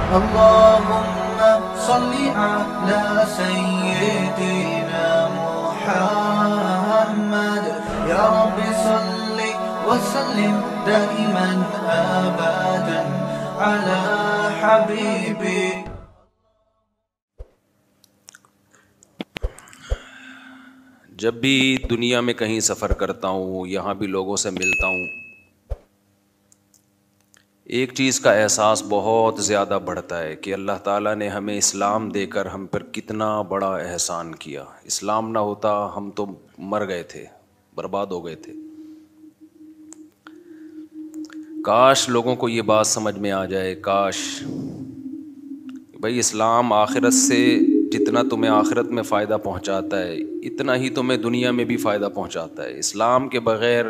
اللهم صل على سيدنا محمد يا رب صل وسلم دائما أبدا على حبيبك. جب بھی دنیا میں کہیں سفر کرتا ہوں، یہاں بھی لوگوں سے ملتا ہوں، ایک چیز کا احساس بہت زیادہ بڑھتا ہے کہ اللہ تعالیٰ نے ہمیں اسلام دے کر ہم پر کتنا بڑا احسان کیا. اسلام نہ ہوتا ہم تو مر گئے تھے، برباد ہو گئے تھے. کاش لوگوں کو یہ بات سمجھ میں آ جائے، کاش بھائی اسلام آخرت سے جتنا تمہیں آخرت میں فائدہ پہنچاتا ہے اتنا ہی تمہیں دنیا میں بھی فائدہ پہنچاتا ہے. اسلام کے بغیر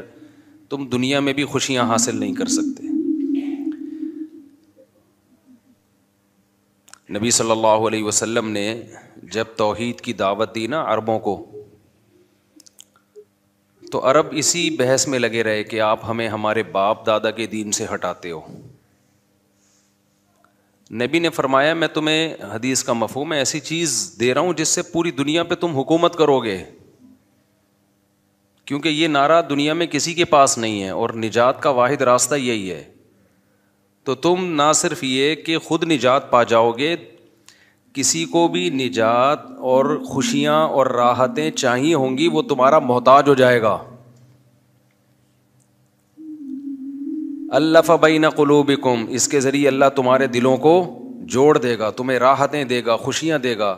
تم دنیا میں بھی خوشیاں حاصل نہیں کر سکتے. نبی صلی اللہ علیہ وسلم نے جب توحید کی دعوت دی نا عربوں کو، تو عرب اسی بحث میں لگے رہے کہ آپ ہمیں ہمارے باپ دادا کے دین سے ہٹاتے ہو. نبی نے فرمایا میں تمہیں حدیث کا مفہوم ہے ایسی چیز دے رہا ہوں جس سے پوری دنیا پہ تم حکومت کرو گے، کیونکہ یہ نعرہ دنیا میں کسی کے پاس نہیں ہے اور نجات کا واحد راستہ یہی ہے. تو تم نہ صرف یہ کہ خود نجات پا جاؤ گے، کسی کو بھی نجات اور خوشیاں اور راحتیں چاہیے ہوں گی وہ تمہارا محتاج ہو جائے گا. الف بین قلوبکم، اس کے ذریعے اللہ تمہارے دلوں کو جوڑ دے گا، تمہیں راحتیں دے گا، خوشیاں دے گا.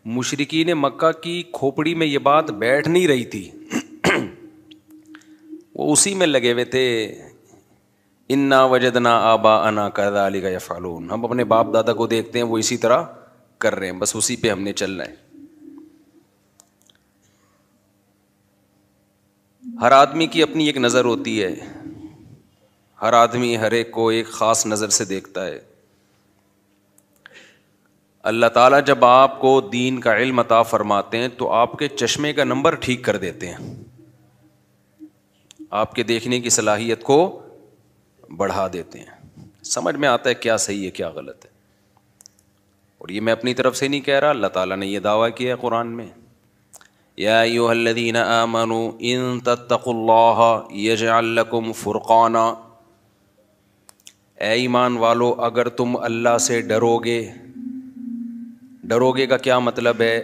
مشرکین مکہ کی کھوپڑی میں یہ بات بیٹھ نہیں رہی تھی، وہ اسی میں لگے ہوئے تھے. انا وجدنا آباءنا کذالک یفعلون، ہم اپنے باپ دادا کو دیکھتے ہیں وہ اسی طرح کر رہے ہیں، بس اسی پہ ہم نے چلنا ہے. ہر آدمی کی اپنی ایک نظر ہوتی ہے، ہر آدمی ہر ایک کو ایک خاص نظر سے دیکھتا ہے. اللہ تعالیٰ جب آپ کو دین کا علم عطا فرماتے ہیں تو آپ کے چشمے کا نمبر ٹھیک کر دیتے ہیں، آپ کے دیکھنے کی صلاحیت کو بڑھا دیتے ہیں. سمجھ میں آتا ہے کیا صحیح ہے کیا غلط ہے. اور یہ میں اپنی طرف سے نہیں کہہ رہا، اللہ تعالیٰ نے یہ دعویٰ کیا ہے قرآن میں، یا ایھا الذین آمنوا ان تتقوا اللہ یجعل لکم فرقانا. اے ایمان والو اگر تم اللہ سے ڈرو گے، ڈرو گے کا کیا مطلب ہے؟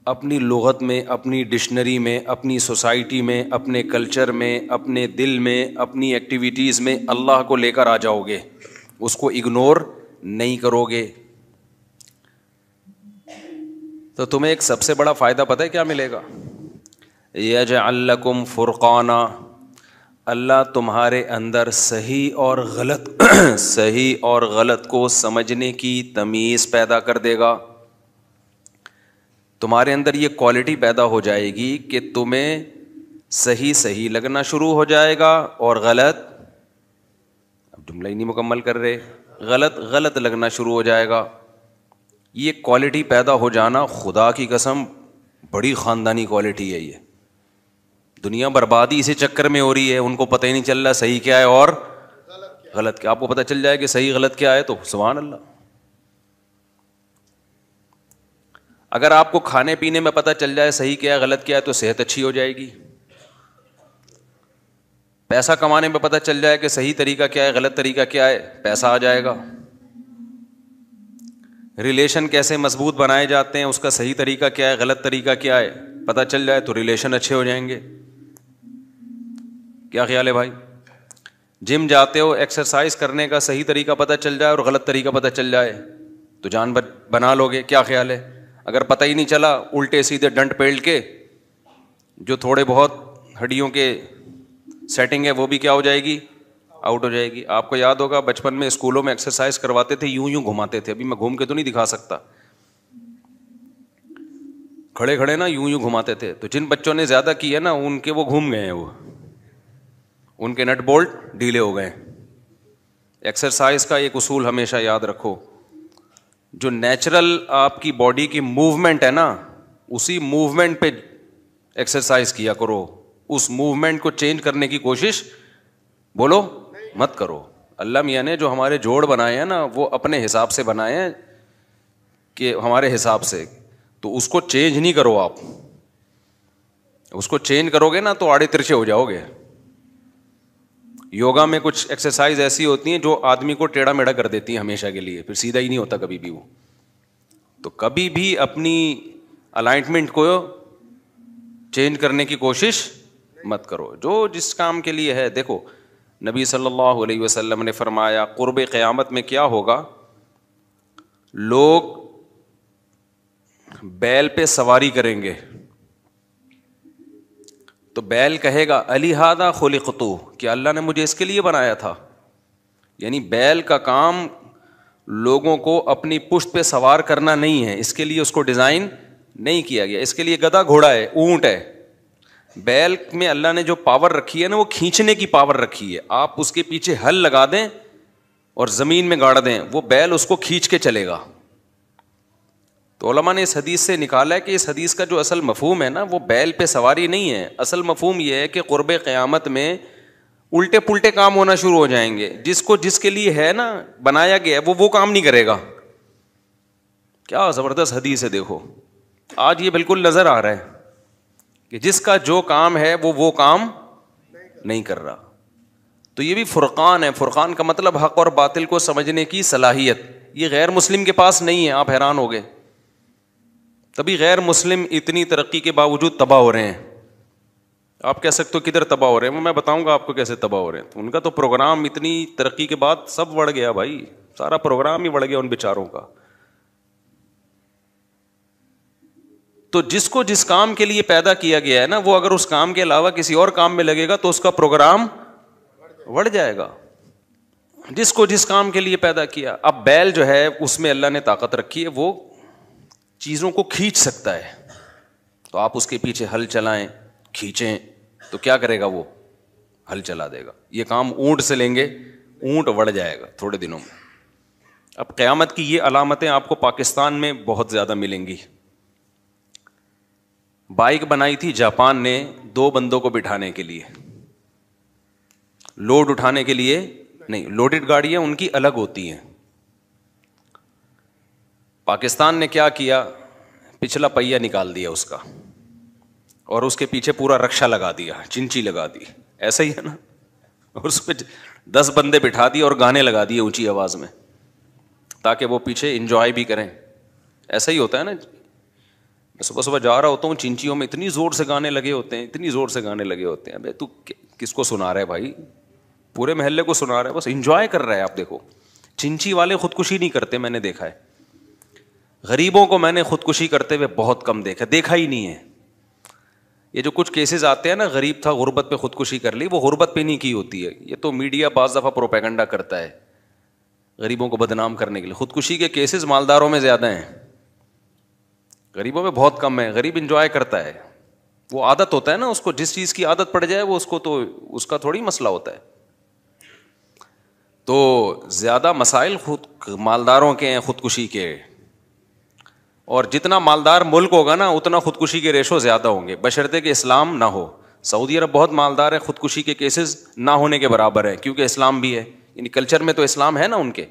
اپنی لغت میں، اپنی ڈکشنری میں، اپنی سوسائٹی میں، اپنے کلچر میں، اپنے دل میں، اپنی ایکٹیویٹیز میں اللہ کو لے کر آ جاؤ گے، اس کو اگنور نہیں کرو گے. تو تمہیں ایک سب سے بڑا فائدہ پتہ ہے کیا ملے گا؟ یجعل لکم فرقانا، اللہ تمہارے اندر صحیح اور غلط کو سمجھنے کی تمیز پیدا کر دے گا. تمہارے اندر یہ کوالٹی پیدا ہو جائے گی کہ تمہیں صحیح لگنا شروع ہو جائے گا اور غلط، اب جملہ ہی نہیں مکمل کر رہے، غلط لگنا شروع ہو جائے گا. یہ کوالٹی پیدا ہو جانا خدا کی قسم بڑی خاندانی کوالٹی ہے. یہ دنیا بربادی اسی چکر میں ہو رہی ہے، ان کو پتہ ہی نہیں چل رہا صحیح کیا ہے اور غلط کیا. آپ کو پتہ چل جائے کہ صحیح غلط کیا ہے تو سبحان اللہ. اگر آپ کو کھانے پینے میں پتہ چل جائے صحیح کیا ہے غلط کیا ہے تو صحت اچھی ہو جائے گی. پیسہ کمانے میں پتہ چل جائے کہ صحیح طریقہ کیا ہے غلط طریقہ کیا ہے، پیسہ آ جائے گا. ریلیشن کیسے مضبوط بنائے جاتے ہیں، اس کا صحیح طریقہ کیا ہے غلط طریقہ کیا ہے پتہ چل جائے تو ریلیشن اچھے ہو جائیں گے. کیا خیال ہے بھائی؟ جم جاتے ہو، ایکسرسائز کرنے کا صحیح طریقہ پتہ چل جائے اور غلط طریقہ پتہ چل جائے تو جان بنا لو گے. کیا خیال ہے؟ اگر پتہ ہی نہیں چلا، الٹے سیدھے ڈنٹ پیل کے جو تھوڑے بہت ہڈیوں کے سیٹنگ ہے وہ بھی کیا ہو جائے گی، آؤٹ ہو جائے گی. آپ کو یاد ہوگا بچپن میں اسکولوں میں ایکسرسائز کرواتے تھے، یوں گھماتے تھے. ابھی میں گھوم کے تو نہیں دکھا سکتا، کھڑے نا یوں گھماتے تھے. تو جن بچوں نے زیادہ کی ہے نا ان کے وہ گھوم گئے ہیں، وہ ان کے نٹ بولٹ ڈھیلے ہو گئے. ایکسرسائز کا ایک اصول ہمیشہ یاد رکھو، جو نیچرل آپ کی باڈی کی موومنٹ ہے نا اسی موومنٹ پہ ایکسرسائز کیا کرو. اس موومنٹ کو چینج کرنے کی کوشش بولو مت کرو. اللہ میاں نے جو ہمارے جوڑ بنائے ہیں نا وہ اپنے حساب سے بنائے ہیں کہ ہمارے حساب سے, تو اس کو چینج نہیں کرو آپ. اس کو چینج کرو گے نا تو آڑے ترچے ہو جاؤ گے. یوگا میں کچھ ایکسرسائز ایسی ہوتی ہیں جو آدمی کو ٹیڑھا میڑھا کر دیتی ہیں ہمیشہ کے لیے, پھر سیدھا ہی نہیں ہوتا کبھی بھی وہ. تو کبھی بھی اپنی الائنمنٹ کو چینج کرنے کی کوشش مت کرو. جو جس کام کے لیے ہے, دیکھو نبی صلی اللہ علیہ وسلم نے فرمایا قرب قیامت میں کیا ہوگا, لوگ بیل پہ سواری کریں گے تو بیل کہے گا علی ہذا خلقتو, کہ اللہ نے مجھے اس کے لیے بنایا تھا. یعنی بیل کا کام لوگوں کو اپنی پشت پہ سوار کرنا نہیں ہے, اس کے لیے اس کو ڈیزائن نہیں کیا گیا. اس کے لیے گدھا گھوڑا ہے, اونٹ ہے. بیل میں اللہ نے جو پاور رکھی ہے نا وہ کھینچنے کی پاور رکھی ہے. آپ اس کے پیچھے ہل لگا دیں اور زمین میں گاڑ دیں, وہ بیل اس کو کھینچ کے چلے گا. تو علماء نے اس حدیث سے نکالا ہے کہ اس حدیث کا جو اصل مفہوم ہے نا وہ بیل پہ سواری نہیں ہے. اصل مفہوم یہ ہے کہ قرب قیامت میں الٹے پلٹے کام ہونا شروع ہو جائیں گے. جس کو جس کے لیے ہے نا بنایا گیا ہے وہ کام نہیں کرے گا. کیا زبردست حدیث ہے, دیکھو آج یہ بالکل نظر آ رہا ہے کہ جس کا جو کام ہے وہ کام نہیں کر رہا. تو یہ بھی فرقان ہے. فرقان کا مطلب حق اور باطل کو سمجھنے کی صلاحیت. یہ غیر مسلم کے پاس نہیں ہے. آپ حیران ہو گئے, تبھی غیر مسلم اتنی ترقی کے باوجود تباہ ہو رہے ہیں. آپ کہہ سکتے ہو کدھر تباہ ہو رہے ہیں, میں بتاؤں گا آپ کو کیسے تباہ ہو رہے ہیں. ان کا تو پروگرام اتنی ترقی کے بعد سب بڑھ گیا بھائی, سارا پروگرام ہی بڑھ گیا ان بیچاروں کا. تو جس کو جس کام کے لیے پیدا کیا گیا ہے نا وہ اگر اس کام کے علاوہ کسی اور کام میں لگے گا تو اس کا پروگرام بڑھ جائے گا. جس کو جس کام کے لیے پیدا کیا. اب بیل جو ہے اس میں اللہ نے طاقت رکھی ہے, وہ چیزوں کو کھینچ سکتا ہے. تو آپ اس کے پیچھے ہل چلائیں, کھینچیں تو کیا کرے گا, وہ ہل چلا دے گا. یہ کام اونٹ سے لیں گے, اونٹ بڑھ جائے گا تھوڑے دنوں میں. اب قیامت کی یہ علامتیں آپ کو پاکستان میں بہت زیادہ ملیں گی. بائک بنائی تھی جاپان نے 2 بندوں کو بٹھانے کے لیے, لوڈ اٹھانے کے لیے نہیں. لوڈڈ گاڑیاں ان کی الگ ہوتی ہیں. پاکستان نے کیا کیا, پچھلا پہیہ نکال دیا اس کا اور اس کے پیچھے پورا رکشا لگا دیا, چنچی لگا دی. ایسا ہی ہے نا, اور اس پہ 10 بندے بٹھا دیے اور گانے لگا دیے اونچی آواز میں تاکہ وہ پیچھے انجوائے بھی کریں. ایسا ہی ہوتا ہے نا. میں صبح صبح جا رہا ہوتا ہوں, چنچیوں میں اتنی زور سے گانے لگے ہوتے ہیں, اتنی زور سے گانے لگے ہوتے ہیں. بھائی تو کس کو سنا رہا ہے بھائی, پورے محلے کو سنا رہا ہے, بس انجوائے کر رہا ہے. آپ دیکھو چنچی والے خودکشی نہیں کرتے, میں نے دیکھا ہے. غریبوں کو میں نے خودکشی کرتے ہوئے بہت کم دیکھا ہی نہیں ہے. یہ جو کچھ کیسز آتے ہیں نا, غریب تھا غربت پہ خودکشی کر لی, وہ غربت پہ نہیں کی ہوتی ہے. یہ تو میڈیا بعض دفعہ پروپیگنڈا کرتا ہے غریبوں کو بدنام کرنے کے لیے. خودکشی کے کیسز مالداروں میں زیادہ ہیں, غریبوں میں بہت کم ہے. غریب انجوائے کرتا ہے, وہ عادت ہوتا ہے نا اس کو, جس چیز کی عادت پڑ جائے وہ اس کو, تو اس کا تھوڑی مسئلہ ہوتا ہے. تو زیادہ مسائل مالداروں کے ہیں خودکشی کے, اور جتنا مالدار ملک ہوگا نا اتنا خودکشی کے ریشو زیادہ ہوں گے, بشرطے کہ اسلام نہ ہو. سعودی عرب بہت مالدار ہے, خودکشی کے کیسز نہ ہونے کے برابر ہے کیونکہ اسلام بھی ہے. یعنی کلچر میں تو اسلام ہے نا ان کے.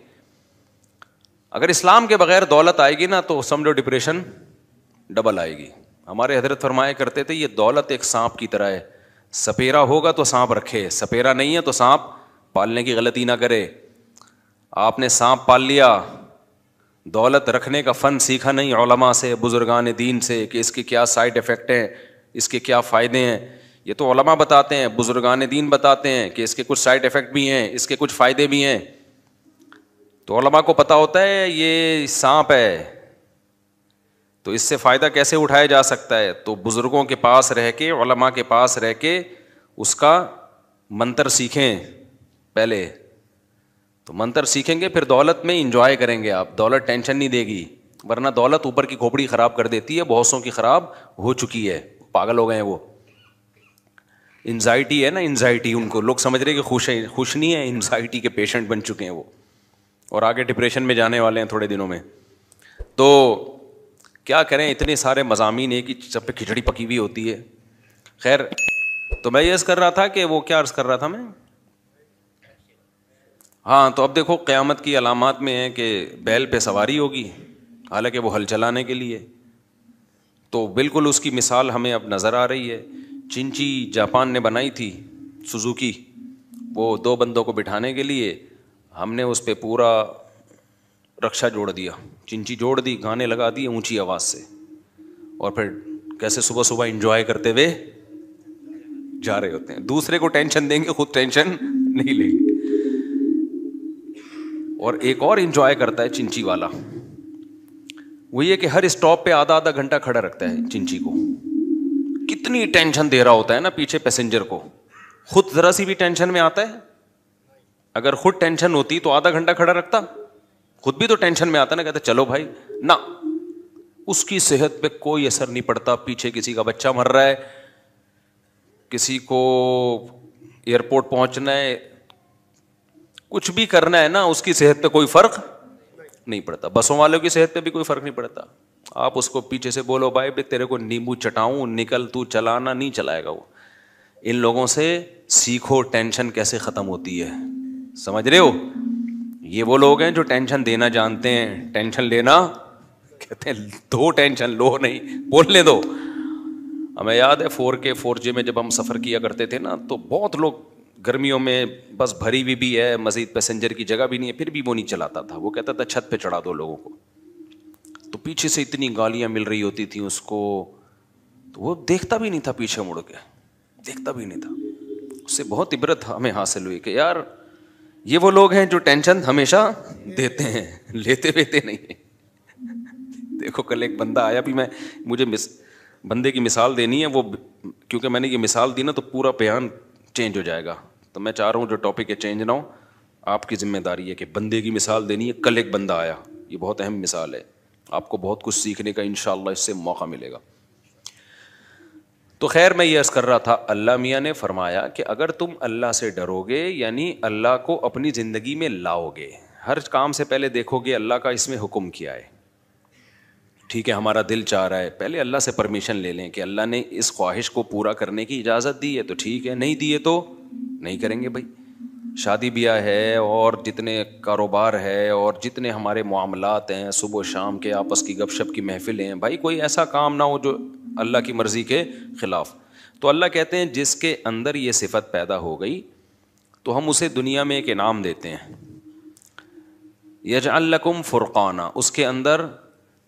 اگر اسلام کے بغیر دولت آئے گی نا تو سمجھو ڈپریشن ڈبل آئے گی. ہمارے حضرت فرمایا کرتے تھے یہ دولت ایک سانپ کی طرح ہے, سپیرا ہوگا تو سانپ رکھے, سپیرا نہیں ہے تو سانپ پالنے کی غلطی نہ کرے. آپ نے سانپ پال لیا, دولت رکھنے کا فن سیکھا نہیں علماء سے, بزرگان دین سے, کہ اس کے کیا سائڈ افیکٹ ہیں, اس کے کیا فائدے ہیں. یہ تو علماء بتاتے ہیں, بزرگان دین بتاتے ہیں کہ اس کے کچھ سائڈ افیکٹ بھی ہیں, اس کے کچھ فائدے بھی ہیں. تو علماء کو پتہ ہوتا ہے یہ سانپ ہے تو اس سے فائدہ کیسے اٹھایا جا سکتا ہے. تو بزرگوں کے پاس رہ کے, علماء کے پاس رہ کے اس کا منتر سیکھیں پہلے. تو منتر سیکھیں گے پھر دولت میں انجوائے کریں گے آپ. دولت ٹینشن نہیں دے گی, ورنہ دولت اوپر کی کھوپڑی خراب کر دیتی ہے. بہت سوں کی خراب ہو چکی ہے, پاگل ہو گئے ہیں وہ. انزائٹی ہے نا, انزائٹی, ان کو لوگ سمجھ رہے کہ خوش نہیں ہے, انزائٹی کے پیشنٹ بن چکے ہیں وہ, اور آگے ڈپریشن میں جانے والے ہیں تھوڑے دنوں میں. تو کیا کریں, اتنے سارے مضامین ایک ہی سب پہ کھچڑی پکی ہوئی ہوتی ہے. خیر, تو میں یہ عرض کر رہا تھا کہ وہ کیا عرض کر رہا تھا میں, ہاں تو اب دیکھو قیامت کی علامات میں ہے کہ بیل پہ سواری ہوگی، حالانکہ وہ ہل چلانے کے لیے، تو بالکل اس کی مثال ہمیں اب نظر آ رہی ہے. چنچی جاپان نے بنائی تھی سوزوکی، وہ 2 بندوں کو بٹھانے کے لیے، ہم نے اس پہ پورا رکشا جوڑ دیا، چنچی جوڑ دی، گانے لگا دیے اونچی آواز سے، اور پھر کیسے صبح صبح انجوائے کرتے ہوئے جا رہے ہوتے ہیں. دوسرے کو ٹینشن دیں گے، خود ٹینشن نہیں لیں گے. اور ایک اور انجوائے کرتا ہے چنچی والا، وہ یہ کہ ہر اسٹاپ پہ آدھا گھنٹہ کھڑا رکھتا ہے چنچی کو. کتنی ٹینشن دے رہا ہوتا ہے نا پیچھے پیسنجر کو، خود ذرا سی بھی ٹینشن میں آتا ہے؟ اگر خود ٹینشن ہوتی تو آدھا گھنٹہ کھڑا رکھتا؟ خود بھی تو ٹینشن میں آتا نا، کہتا چلو بھائی نہ. اس کی صحت پہ کوئی اثر نہیں پڑتا، پیچھے کسی کا بچہ مر رہا ہے، کسی کو ایئرپورٹ پہنچنا ہے، کچھ بھی کرنا ہے نا، اس کی صحت پہ کوئی فرق نہیں پڑتا. بسوں والوں کی صحت پہ بھی کوئی فرق نہیں پڑتا. آپ اس کو پیچھے سے بولو بھائی تیرے کو نیمبو چٹاؤں، نکل تو چلانا، نہیں چلائے گا وہ. ان لوگوں سے سیکھو ٹینشن کیسے ختم ہوتی ہے، سمجھ رہے ہو؟ یہ وہ لوگ ہیں جو ٹینشن دینا جانتے ہیں، ٹینشن لینا کہتے ہیں دو ٹینشن لو نہیں، بولنے دو. ہمیں یاد ہے 4K 4G میں جب ہم سفر کیا کرتے تھے نا، تو بہت لوگ گرمیوں میں بس بھری ہوئی بھی ہے، مزید پیسنجر کی جگہ بھی نہیں ہے، پھر بھی وہ نہیں چلاتا تھا. وہ کہتا تھا چھت پہ چڑھا دو لوگوں کو. تو پیچھے سے اتنی گالیاں مل رہی ہوتی تھیں اس کو، تو وہ دیکھتا بھی نہیں تھا، پیچھے مڑ کے دیکھتا بھی نہیں تھا. اس سے بہت عبرت ہمیں حاصل ہوئی کہ یار یہ وہ لوگ ہیں جو ٹینشن ہمیشہ دیتے ہیں، لیتے بیتے نہیں ہیں. دیکھو کل ایک بندہ آیا، بھی مجھے بندے کی مثال دینی ہے، وہ کیونکہ میں نے یہ مثال دی نا تو پورا بیان چینج ہو جائے گا. تو میں چاہ رہا ہوں جو ٹاپک ہے چینج نہ ہو، آپ کی ذمہ داری ہے کہ بندے کی مثال دینی ہے. کل ایک بندہ آیا، یہ بہت اہم مثال ہے، آپ کو بہت کچھ سیکھنے کا انشاءاللہ اس سے موقع ملے گا. تو خیر میں یہ عرض کر رہا تھا، اللہ میاں نے فرمایا کہ اگر تم اللہ سے ڈرو گے، یعنی اللہ کو اپنی زندگی میں لاؤ گے، ہر کام سے پہلے دیکھو گے اللہ کا اس میں حکم کیا ہے. ٹھیک ہے ہمارا دل چاہ رہا ہے، پہلے اللہ سے پرمیشن لے لیں کہ اللہ نے اس خواہش کو پورا کرنے کی اجازت دی ہے تو ٹھیک ہے، نہیں دی ہے تو نہیں کریں گے. بھائی شادی بیاہ ہے، اور جتنے کاروبار ہے، اور جتنے ہمارے معاملات ہیں، صبح و شام کے آپس کی گپ شپ کی محفلیں ہیں، بھائی کوئی ایسا کام نہ ہو جو اللہ کی مرضی کے خلاف. تو اللہ کہتے ہیں جس کے اندر یہ صفت پیدا ہو گئی تو ہم اسے دنیا میں ایک انعام دیتے ہیں، یجعل لکم فرقانا، اس کے اندر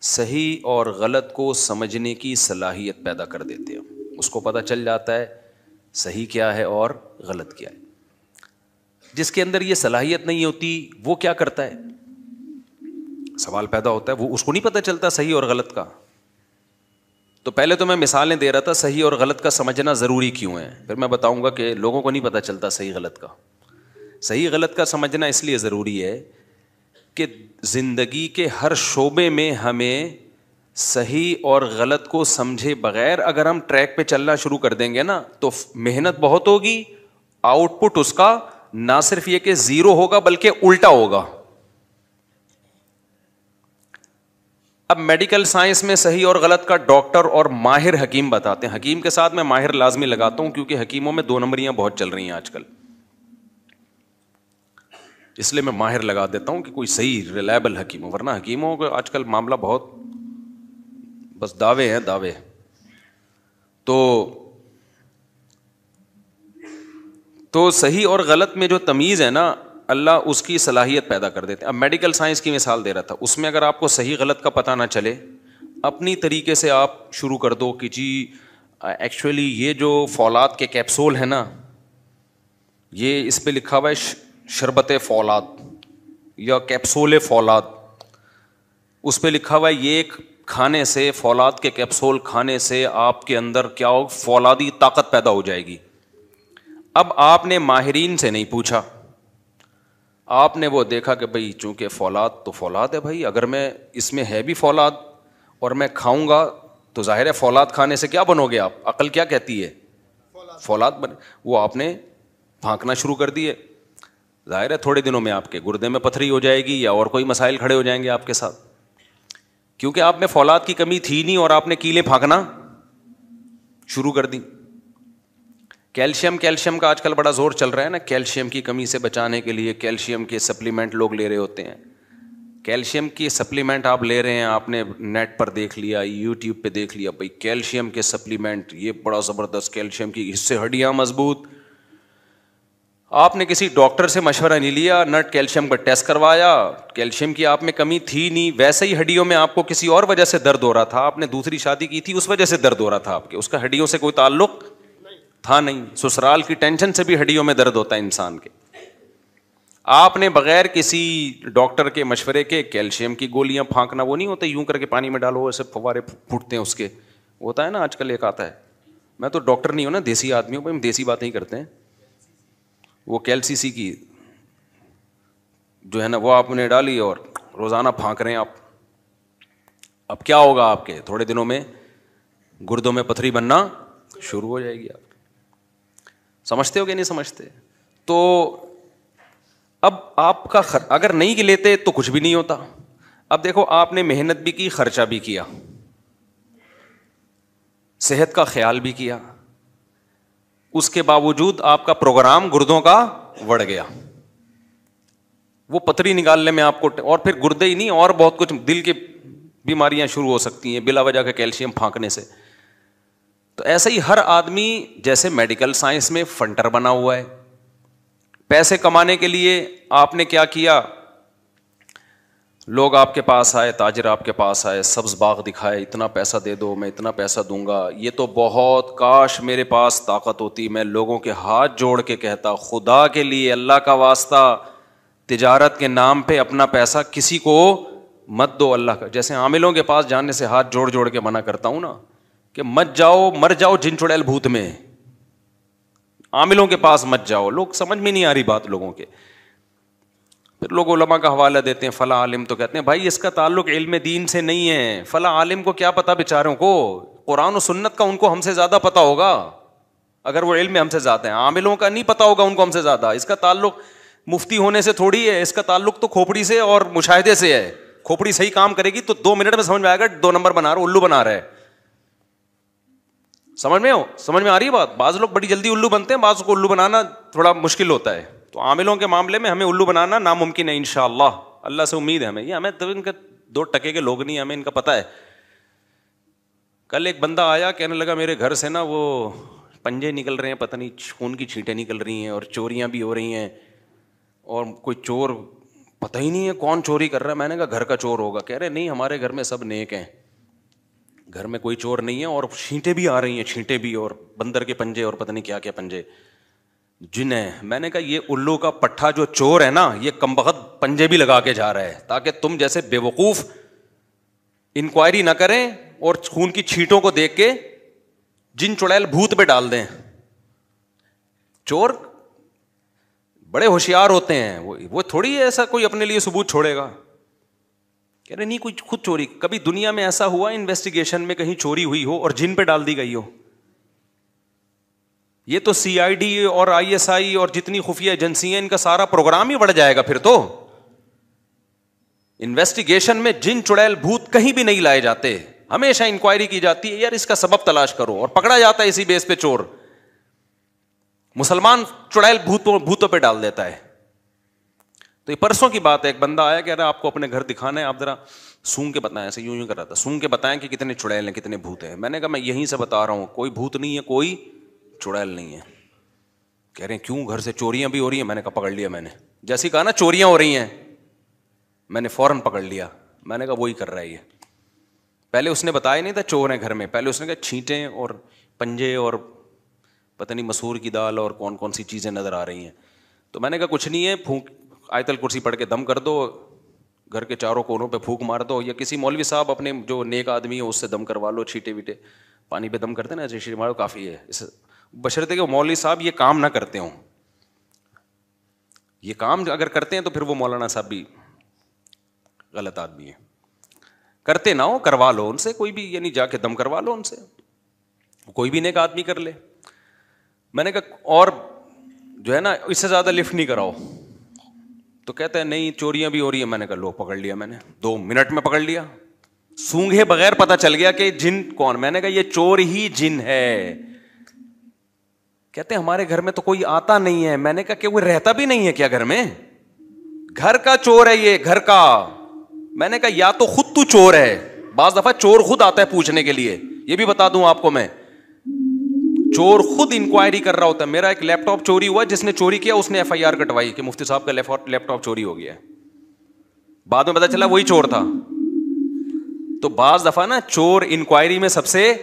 صحیح اور غلط کو سمجھنے کی صلاحیت پیدا کر دیتے ہیں. اس کو پتہ چل جاتا ہے صحیح کیا ہے اور غلط کیا ہے. جس کے اندر یہ صلاحیت نہیں ہوتی وہ کیا کرتا ہے؟ سوال پیدا ہوتا ہے، وہ اس کو نہیں پتہ چلتا صحیح اور غلط کا. تو پہلے تو میں مثالیں دے رہا تھا صحیح اور غلط کا سمجھنا ضروری کیوں ہے، پھر میں بتاؤں گا کہ لوگوں کو نہیں پتہ چلتا صحیح غلط کا. صحیح غلط کا سمجھنا اس لیے ضروری ہے کہ زندگی کے ہر شعبے میں ہمیں صحیح اور غلط کو سمجھے بغیر اگر ہم ٹریک پہ چلنا شروع کر دیں گے نا تو محنت بہت ہوگی، آؤٹ پٹ اس کا نہ صرف یہ کہ زیرو ہوگا بلکہ الٹا ہوگا. اب میڈیکل سائنس میں صحیح اور غلط کا ڈاکٹر اور ماہر حکیم بتاتے ہیں. حکیم کے ساتھ میں ماہر لازمی لگاتا ہوں کیونکہ حکیموں میں 2 نمبریاں بہت چل رہی ہیں آج کل، اس لیے میں ماہر لگا دیتا ہوں کہ کوئی صحیح ریلائبل حکیم ہو، ورنہ حکیموں کا آج کل معاملہ بہت بس دعوے ہیں دعوے. تو صحیح اور غلط میں جو تمیز ہے نا اللہ اس کی صلاحیت پیدا کر دیتے ہیں. اب میڈیکل سائنس کی مثال دے رہا تھا، اس میں اگر آپ کو صحیح غلط کا پتہ نہ چلے، اپنی طریقے سے آپ شروع کر دو کہ جی ایکچولی یہ جو فولاد کے کیپسول ہیں نا، یہ اس پہ لکھا ہوا ہے شربت فولاد یا کیپسول فولاد، اس پہ لکھا ہوا ہے یہ کھانے سے، فولاد کے کیپسول کھانے سے آپ کے اندر کیا ہو، فولادی طاقت پیدا ہو جائے گی. اب آپ نے ماہرین سے نہیں پوچھا، آپ نے وہ دیکھا کہ بھئی چونکہ فولاد تو فولاد ہے، بھائی اگر میں اس میں ہے بھی فولاد اور میں کھاؤں گا تو ظاہر ہے فولاد کھانے سے کیا بنو گے آپ، عقل کیا کہتی ہے فولاد بنے. وہ آپ نے پھانکنا شروع کر دیے، ظاہر ہے تھوڑے دنوں میں آپ کے گردے میں پتھری ہو جائے گی یا اور کوئی مسائل کھڑے ہو جائیں گے آپ کے ساتھ، کیونکہ آپ میں فولاد کی کمی تھی نہیں اور آپ نے کیلیں پھانکنا شروع کر دی. کیلشیم کا آج کل بڑا زور چل رہا ہے نا, کیلشیم کی کمی سے بچانے کے لیے کیلشیم کے سپلیمنٹ لوگ لے رہے ہوتے ہیں. کیلشیم کی سپلیمنٹ آپ لے رہے ہیں, آپ نے نیٹ پر دیکھ لیا, یوٹیوب پہ دیکھ لیا, بھائی کیلشیم کے سپلیمنٹ یہ بڑا زبردست, کیلشیم کی اس سے ہڈیاں مضبوط. آپ نے کسی ڈاکٹر سے مشورہ نہیں لیا, نہ کیلشیم کا ٹیسٹ کروایا, کیلشیم کی آپ میں کمی تھی نہیں, ویسے ہی ہڈیوں میں آپ کو کسی اور وجہ سے درد ہو رہا تھا, آپ نے دوسری شادی کی تھی اس وجہ سے درد ہو رہا تھا آپ کے, اس کا ہڈیوں سے کوئی تعلق تھا نہیں. سسرال کی ٹینشن سے بھی ہڈیوں میں درد ہوتا ہے انسان کے. آپ نے بغیر کسی ڈاکٹر کے مشورے کے کیلشیم کی گولیاں پھانکنا, وہ نہیں ہوتا یوں کر کے پانی میں ڈالو ایسے فوارے پھوٹتے ہیں اس کے, ہوتا ہے نا آج کل ایک آتا ہے. میں تو ڈاکٹر نہیں ہوں نا, دیسی آدمی ہوں, بھائی ہم دیسی باتیں ہی کرتے ہیں. وہ کیلسی کی جو ہے نا وہ آپ نے ڈالی اور روزانہ پھانک رہے ہیں آپ. اب کیا ہوگا آپ کے تھوڑے دنوں میں گردوں میں پتھری بننا شروع ہو جائے گی. آپ سمجھتے ہو کہ نہیں سمجھتے؟ تو اب آپ کا اگر نہیں لیتے تو کچھ بھی نہیں ہوتا. اب دیکھو آپ نے محنت بھی کی, خرچہ بھی کیا, صحت کا خیال بھی کیا, اس کے باوجود آپ کا پروگرام گردوں کا بڑھ گیا. وہ پتھری نکالنے میں آپ کو, اور پھر گردے ہی نہیں اور بہت کچھ دل کی بیماریاں شروع ہو سکتی ہیں بلا وجہ کا کیلشیم پھانکنے سے. تو ایسے ہی ہر آدمی جیسے میڈیکل سائنس میں فنٹر بنا ہوا ہے, پیسے کمانے کے لیے آپ نے کیا کیا, لوگ آپ کے پاس آئے, تاجر آپ کے پاس آئے, سبز باغ دکھائے, اتنا پیسہ دے دو, میں اتنا پیسہ دوں گا, یہ تو بہت, کاش میرے پاس طاقت ہوتی, میں لوگوں کے ہاتھ جوڑ کے کہتا خدا کے لیے اللہ کا واسطہ تجارت کے نام پہ اپنا پیسہ کسی کو مت دو اللہ کا. جیسے عاملوں کے پاس جانے سے ہاتھ جوڑ جوڑ کے منع کرتا ہوں نا کہ مت جاؤ, مر جاؤ جن چڑیل بھوت میں, عاملوں کے پاس مت جاؤ. لوگ سمجھ میں نہیں آ رہی بات لوگوں کے. پھر لوگ علماء کا حوالہ دیتے ہیں, فلاں عالم تو کہتے ہیں بھائی اس کا تعلق علم دین سے نہیں ہے, فلاں عالم کو کیا پتا بیچاروں کو, قرآن و سنت کا ان کو ہم سے زیادہ پتا ہوگا اگر وہ علم میں ہم سے زیادہ ہیں, عاملوں کا نہیں پتا ہوگا ان کو ہم سے زیادہ. اس کا تعلق مفتی ہونے سے تھوڑی ہے, اس کا تعلق تو کھوپڑی سے اور مشاہدے سے ہے. کھوپڑی صحیح کام کرے گی تو 2 منٹ میں سمجھ میں آئے گا 2 نمبر بنا رہا, الو بنا رہا ہے. سمجھ میں آ رہی ہے بات. بعض لوگ بڑی جلدی الو بنتے ہیں, بعض کو الو بنانا تھوڑا مشکل ہوتا ہے. تو عاملوں کے معاملے میں ہمیں الو بنانا ناممکن ہے انشاءاللہ. اللہ سے امید ہے ہمیں, یہ ہمیں تو ان کے 2 ٹکے کے لوگ نہیں, ہمیں ان کا پتہ ہے. کل ایک بندہ آیا کہنے لگا میرے گھر سے نا وہ پنجے نکل رہے ہیں, پتہ نہیں خون کی چھینٹیں نکل رہی ہیں, اور چوریاں بھی ہو رہی ہیں, اور کوئی چور پتہ ہی نہیں ہے کون چوری کر رہا ہے. میں نے کہا گھر کا چور ہوگا. کہہ رہے نہیں ہمارے گھر میں سب نیک ہیں, گھر میں کوئی چور نہیں ہے, اور چھینٹیں بھی آ رہی ہیں, چھینٹیں بھی, اور بندر کے پنجے اور پتہ نہیں کیا کیا پنجے, جن ہے. میں نے کہا یہ الو کا پٹھا جو چور ہے نا, یہ کمبخت پنجے بھی لگا کے جا رہا ہے تاکہ تم جیسے بے وقوف انکوائری نہ کریں اور خون کی چھینٹوں کو دیکھ کے جن چڑیل بھوت پہ ڈال دیں. چور بڑے ہوشیار ہوتے ہیں, وہ تھوڑی ایسا کوئی اپنے لیے ثبوت چھوڑے گا. کہہ رہے نہیں کوئی خود چوری, کبھی دنیا میں ایسا ہوا انویسٹیگیشن میں کہیں چوری ہوئی ہو اور جن پہ ڈال دی گئی ہو؟ یہ تو CID اور ISI اور جتنی خفیہ ایجنسی ہیں ان کا سارا پروگرام ہی بڑھ جائے گا. پھر تو انویسٹیگیشن میں جن چڑیل بھوت کہیں بھی نہیں لائے جاتے, ہمیشہ انکوائری کی جاتی ہے, یار اس کا سبب تلاش کرو, اور پکڑا جاتا ہے اسی بیس پہ چور. مسلمان چڑیل بھوتوں پہ ڈال دیتا ہے. تو یہ پرسوں کی بات ہے, ایک بندہ آیا کہہ رہا آپ کو اپنے گھر دکھانا ہے, آپ ذرا سونگ کے بتائیں, ایسے یوں کر رہا تھا, سونگ کے بتائیں کہ کتنے چڑیل ہیں کتنے بھوت ہیں. میں نے کہا میں یہیں سے بتا رہا ہوں, کوئی بھوت نہیں ہے, کوئی چڑیل نہیں ہے. کہہ رہے ہیں کیوں, گھر سے چوریاں بھی ہو رہی ہیں. میں نے کہا پکڑ لیا. میں نے جیسے کہا نا چوریاں ہو رہی ہیں, میں نے فوراً پکڑ لیا. میں نے کہا وہی کر رہا ہے یہ. پہلے اس نے بتایا نہیں تھا چور ہیں گھر میں, پہلے اس نے کہا چھینٹیں اور پنجے اور پتہ نہیں مسور کی دال اور کون کون سی چیزیں نظر آ رہی ہیں. تو میں نے کہا کچھ نہیں ہے, پھونک آیت الکرسی پڑھ کے دم کر دو, گھر کے چاروں کونوں پہ پھونک مار دو, یا کسی مولوی صاحب اپنے جو نیک آدمی ہے اس سے دم کروا لو, چھیٹے ویٹے پانی پہ دم کرتے نا ایسے مارو, کافی ہے. بشرطے کہ مولوی صاحب یہ کام نہ کرتے ہوں. یہ کام اگر کرتے ہیں تو پھر وہ مولانا صاحب بھی غلط آدمی ہے. کرتے نہ ہو, کروا لو ان سے کوئی بھی, یعنی جا کے دم کروا لو ان سے, کوئی بھی نیک آدمی کر لے. میں نے کہا اور جو ہے نا اس سے زیادہ لفٹ نہیں کراؤ. تو کہتے ہیں نہیں چوریاں بھی ہو رہی ہیں. میں نے کہا لو پکڑ لیا, میں نے 2 منٹ میں پکڑ لیا. سونگھے بغیر پتہ چل گیا کہ جن کون. میں نے کہا یہ چور ہی جن ہے. کہتے ہیں ہمارے گھر میں تو کوئی آتا نہیں ہے. میں نے کہا کہ وہ رہتا بھی نہیں ہے کیا گھر میں؟ گھر کا چور ہے یہ, گھر کا. میں نے کہا یا تو خود تو چور ہے, بعض دفعہ چور خود آتا ہے پوچھنے کے لیے, یہ بھی بتا دوں آپ کو میں, چور خود انکوائری کر رہا ہوتا ہے. میرا ایک لیپ ٹاپ چوری ہوا, جس نے چوری کیا اس نے FIR کٹوائی کہ مفتی صاحب کا لیپ ٹاپ چوری ہو گیا ہے. بعد میں پتا چلا وہی چور تھا. تو بعض دفعہ نا چور انکوائری میں سب سے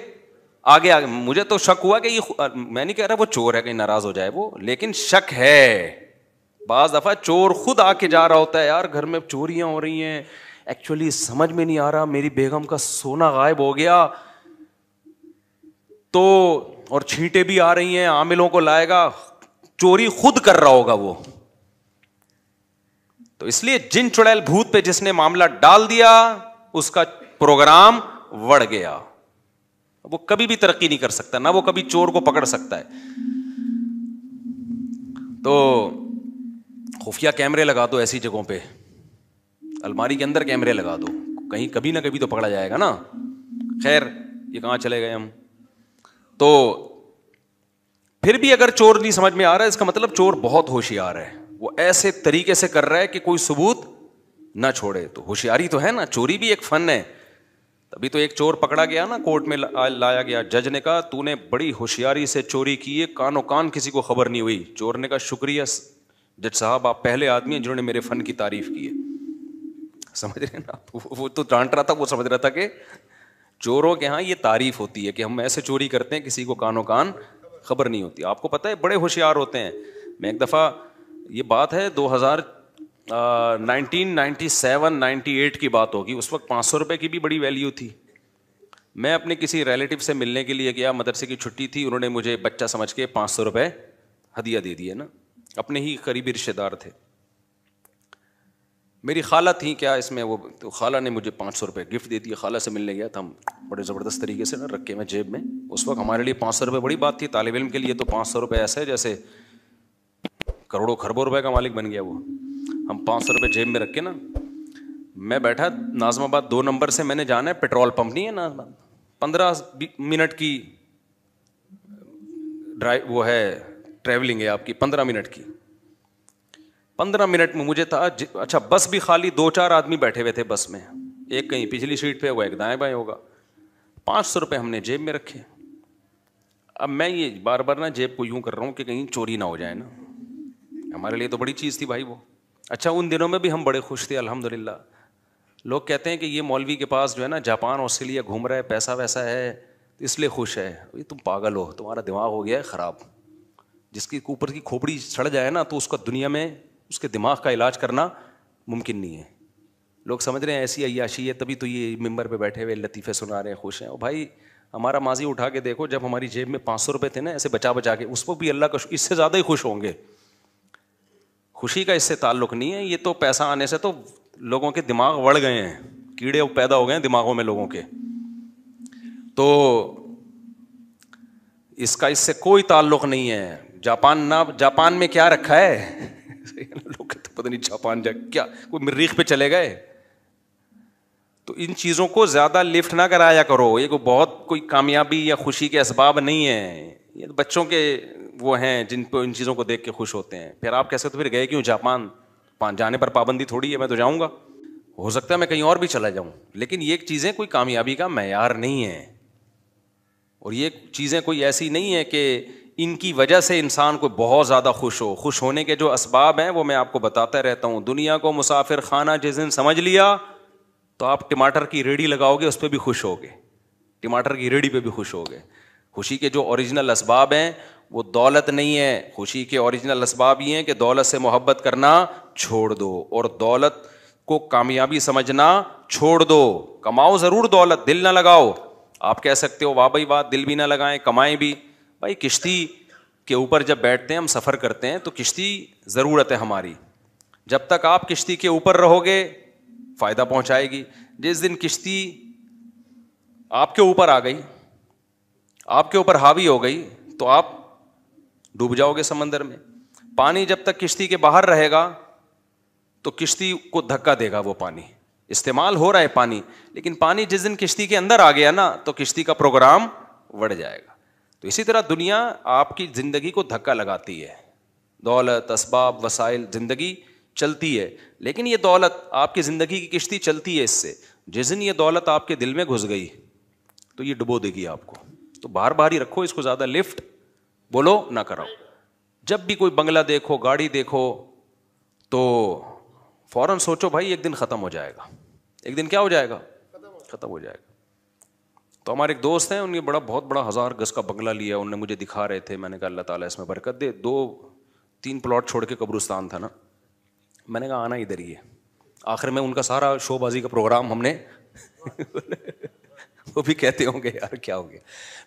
آگے. مجھے تو شک ہوا کہ یہ, میں نہیں کہہ رہا وہ چور ہے کہیں ناراض ہو جائے وہ, لیکن شک ہے. بعض دفعہ چور خود آ کے جا رہا ہوتا ہے, یار گھر میں چوریاں ہو رہی ہیں, ایکچولی سمجھ میں نہیں آ رہا, میری بیگم کا سونا غائب ہو گیا تو, اور چھینٹیں بھی آ رہی ہیں, عاملوں کو لائے گا. چوری خود کر رہا ہوگا وہ. تو اس لیے جن چڑیل بھوت پہ جس نے معاملہ ڈال دیا اس کا پروگرام وڑ گیا. وہ کبھی بھی ترقی نہیں کر سکتا, نہ وہ کبھی چور کو پکڑ سکتا ہے. تو خفیہ کیمرے لگا دو ایسی جگہوں پہ, الماری کے اندر کیمرے لگا دو, کہیں کبھی نہ کبھی تو پکڑا جائے گا نا. خیر یہ کہاں چلے گئے ہم. تو پھر بھی اگر چور نہیں سمجھ میں آ رہا ہے, اس کا مطلب چور بہت ہوشیار ہے, وہ ایسے طریقے سے کر رہا ہے کہ کوئی ثبوت نہ چھوڑے. تو ہوشیاری تو ہے نا, چوری بھی ایک فن ہے. تبھی تو ایک چور پکڑا گیا نا, کورٹ میں لایا گیا, جج نے کہا تو نے بڑی ہوشیاری سے چوری کی ہے, کانوں کان کسی کو خبر نہیں ہوئی. چور نے کہا شکریہ جج صاحب, آپ پہلے آدمی ہیں جنہوں نے میرے فن کی تعریف کی ہے. سمجھ رہے ہیں نا, وہ تو ڈانٹ رہا تھا, وہ سمجھ رہا تھا کہ چوروں کے ہاں یہ تعریف ہوتی ہے کہ ہم ایسے چوری کرتے ہیں کسی کو کانوں کان خبر نہیں ہوتی. آپ کو پتہ ہے بڑے ہوشیار ہوتے ہیں. میں ایک دفعہ, یہ بات ہے 1997-98 کی بات ہوگی, اس وقت 500 روپے کی بھی بڑی ویلیو تھی. میں اپنے کسی ریلیٹو سے ملنے کے لیے گیا, مدرسے کی چھٹی تھی, انہوں نے مجھے بچہ سمجھ کے 500 روپے ہدیہ دے دیے نا, اپنے ہی قریبی رشتے دار تھے. میری خالہ تھیں کیا اس میں, وہ تو خالہ نے مجھے 500 روپے گفٹ دے دیے. خالہ سے ملنے گیا تھا, ہم بڑے زبردست طریقے سے نا رکھے میں جیب میں. اس وقت ہمارے لیے 500 روپے بڑی بات تھی, طالب علم کے لیے تو 500 روپے ایسے ہے جیسے کروڑوں خربوں روپے کا مالک بن گیا وہ. ہم 500 روپے جیب میں رکھ کے نا, میں بیٹھا ناظم آباد 2 نمبر سے, میں نے جانا ہے پیٹرول پمپ نہیں ہے ناظم آباد, 15 منٹ کی ڈرائیو وہ ہے, ٹریولنگ ہے آپ کی 15 منٹ کی. 15 منٹ میں مجھے تھا اچھا بس بھی خالی, 2-4 آدمی بیٹھے ہوئے تھے بس میں, ایک کہیں پچھلی سیٹ پہ, وہ ایک دائیں بائیں ہوگا. 500 روپے ہم نے جیب میں رکھے. اب میں یہ بار بار نا جیب کو یوں کر رہا ہوں کہ کہیں چوری نہ ہو جائے نا, ہمارے لیے تو بڑی چیز تھی بھائی وہ. اچھا ان دنوں میں بھی ہم بڑے خوش تھے الحمدللہ. لوگ کہتے ہیں کہ یہ مولوی کے پاس جو ہے نا جاپان آسٹریلیا گھوم رہا ہے, پیسہ ویسا ہے اس لیے خوش ہے. یہ تم پاگل ہو, تمہارا دماغ ہو گیا ہے خراب. جس کی اوپر کی کھوپڑی سڑ جائے نا تو اس کا دنیا میں اس کے دماغ کا علاج کرنا ممکن نہیں ہے. لوگ سمجھ رہے ہیں ایسی عیاشی ہے تبھی تو یہ ممبر پہ بیٹھے ہوئے لطیفے سنا رہے ہیں, خوش ہیں. اور بھائی ہمارا ماضی اٹھا کے دیکھو, جب ہماری جیب میں 500 روپے تھے نا ایسے بچا بچا کے, اس کو بھی اللہ کا اس سے زیادہ ہی خوش ہوں گے. خوشی کا اس سے تعلق نہیں ہے, یہ تو پیسہ آنے سے تو لوگوں کے دماغ وڑ گئے ہیں, کیڑے پیدا ہو گئے ہیں دماغوں میں لوگوں کے. تو اس کا اس سے کوئی تعلق نہیں ہے. جاپان میں کیا رکھا ہے لوگ پتہ نہیں جاپان کیا کوئی مریخ پہ چلے گئے. تو ان چیزوں کو زیادہ لفٹ نہ کرایا کرو, یہ بہت کوئی کامیابی یا خوشی کے اسباب نہیں ہیں. یہ بچوں کے وہ ہیں جن پہ ان چیزوں کو دیکھ کے خوش ہوتے ہیں. پھر آپ کیسے تو پھر گئے کیوں جاپان, جانے پر پابندی تھوڑی ہے, میں تو جاؤں گا, ہو سکتا ہے میں کہیں اور بھی چلا جاؤں, لیکن یہ چیزیں کوئی کامیابی کا معیار نہیں ہے. اور یہ چیزیں کوئی ایسی نہیں ہے کہ ان کی وجہ سے انسان کو بہت زیادہ خوش ہو. خوش ہونے کے جو اسباب ہیں وہ میں آپ کو بتاتا رہتا ہوں. دنیا کو مسافر خانہ جس دن سمجھ لیا تو آپ ٹماٹر کی ریڑھی لگاؤ گے اس پہ بھی خوش ہوگے, ٹماٹر کی ریڑھی پہ بھی خوش ہوگے. خوشی کے جو اوریجنل اسباب ہیں وہ دولت نہیں ہے. خوشی کے اوریجنل اسباب یہ ہیں کہ دولت سے محبت کرنا چھوڑ دو اور دولت کو کامیابی سمجھنا چھوڑ دو. کماؤ ضرور دولت, دل نہ لگاؤ. آپ کہہ سکتے ہو واہ بھائی واہ, دل بھی نہ لگائیں کمائیں بھی. بھائی کشتی کے اوپر جب بیٹھتے ہیں ہم سفر کرتے ہیں تو کشتی ضرورت ہے ہماری. جب تک آپ کشتی کے اوپر رہو گے فائدہ پہنچائے گی. جس دن کشتی آپ کے اوپر آ گئی, آپ کے اوپر حاوی ہو گئی تو آپ ڈوب جاؤ گے سمندر میں. پانی جب تک کشتی کے باہر رہے گا تو کشتی کو دھکا دے گا. وہ پانی استعمال ہو رہا ہے پانی, لیکن پانی جس دن کشتی کے اندر آ گیا نا تو کشتی کا پروگرام بڑھ جائے گا. تو اسی طرح دنیا آپ کی زندگی کو دھکا لگاتی ہے، دولت، اسباب، وسائل، زندگی چلتی ہے، لیکن یہ دولت آپ کی زندگی کی کشتی چلتی ہے اس سے، جس دن یہ دولت آپ کے دل میں گھس گئی تو یہ ڈبو دے گی آپ کو. تو بار بار ہی رکھو اس کو، زیادہ لفٹ بولو نہ کراؤ. جب بھی کوئی بنگلہ دیکھو، گاڑی دیکھو تو فوراً سوچو بھائی ایک دن ختم ہو جائے گا، ایک دن کیا ہو جائے گا؟ ختم ہو جائے گا. تو ہمارے ایک دوست ہیں، ان نے بہت بڑا 1000 گز کا بنگلہ لیا، انہوں نے مجھے دکھا رہے تھے. میں نے کہا اللہ تعالیٰ اس میں برکت دے. 2-3 پلاٹ چھوڑ کے قبرستان تھا نا. میں نے کہا آنا ادھر ہی ہے. آخر میں ان کا سارا شو بازی کا پروگرام ہم نے وہ بھی کہتے ہوں گے یار کیا ہو گیا.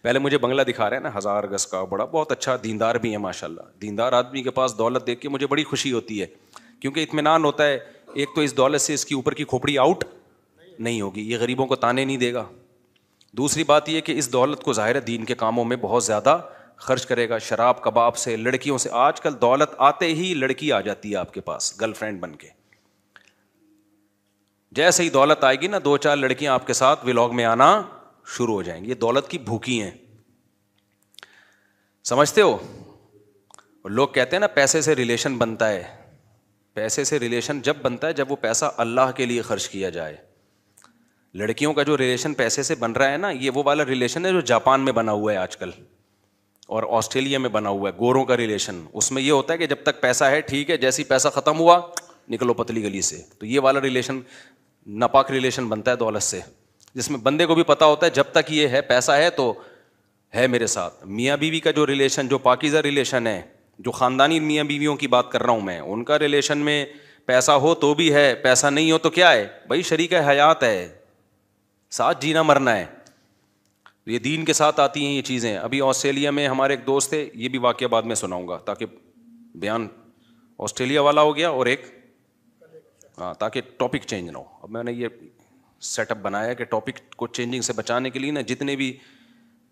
پہلے مجھے بنگلہ دکھا رہے ہیں نا 1000 گز کا، بڑا بہت اچھا، دیندار بھی ہے ماشاء اللہ. دیندار آدمی کے پاس دولت دیکھ کے مجھے بڑی خوشی ہوتی ہے، کیونکہ اطمینان ہوتا ہے ایک تو اس دولت سے اس کی اوپر کی کھوپڑی آؤٹ نہیں ہوگی، یہ غریبوں کو تانے نہیں دے گا. دوسری بات یہ کہ اس دولت کو ظاہر دین کے کاموں میں بہت زیادہ خرچ کرے گا، شراب کباب سے، لڑکیوں سے. آج کل دولت آتے ہی لڑکی آ جاتی ہے آپ کے پاس گرل فرینڈ بن کے. جیسے ہی دولت آئے گی نا 2-4 لڑکیاں آپ کے ساتھ ولاگ میں آنا شروع ہو جائیں گی. یہ دولت کی بھوکی ہیں، سمجھتے ہو؟ لوگ کہتے ہیں نا پیسے سے ریلیشن بنتا ہے. پیسے سے ریلیشن جب بنتا ہے جب وہ پیسہ اللہ کے لیے خرچ کیا جائے. لڑکیوں کا جو ریلیشن پیسے سے بن رہا ہے نا، یہ وہ والا ریلیشن ہے جو جاپان میں بنا ہوا ہے آج کل، اور آسٹریلیا میں بنا ہوا ہے، گوروں کا ریلیشن. اس میں یہ ہوتا ہے کہ جب تک پیسہ ہے ٹھیک ہے، جیسے ہی پیسہ ختم ہوا نکلو پتلی گلی سے. تو یہ والا ریلیشن ناپاک ریلیشن بنتا ہے دولت سے، جس میں بندے کو بھی پتا ہوتا ہے جب تک یہ ہے پیسہ ہے تو ہے میرے ساتھ. میاں بیوی کا جو ریلیشن، جو پاکیزہ ریلیشن ہے، جو خاندانی میاں بیویوں کی بات کر رہا ہوں میں، ان کا ریلیشن میں پیسہ ہو تو بھی ہے، پیسہ نہیں ہو تو کیا ہے بھائی؟ شریک حیات ہے، ساتھ جینا مرنا ہے. یہ دین کے ساتھ آتی ہیں یہ چیزیں. ابھی آسٹریلیا میں ہمارے ایک دوست تھے، یہ بھی واقعہ بعد میں سناؤں گا تاکہ بیان آسٹریلیا والا ہو گیا اور ایک تاکہ ٹاپک چینج نہ ہو. اب میں نے یہ سیٹ اپ بنایا کہ ٹاپک کو چینجنگ سے بچانے کے لیے نا جتنے بھی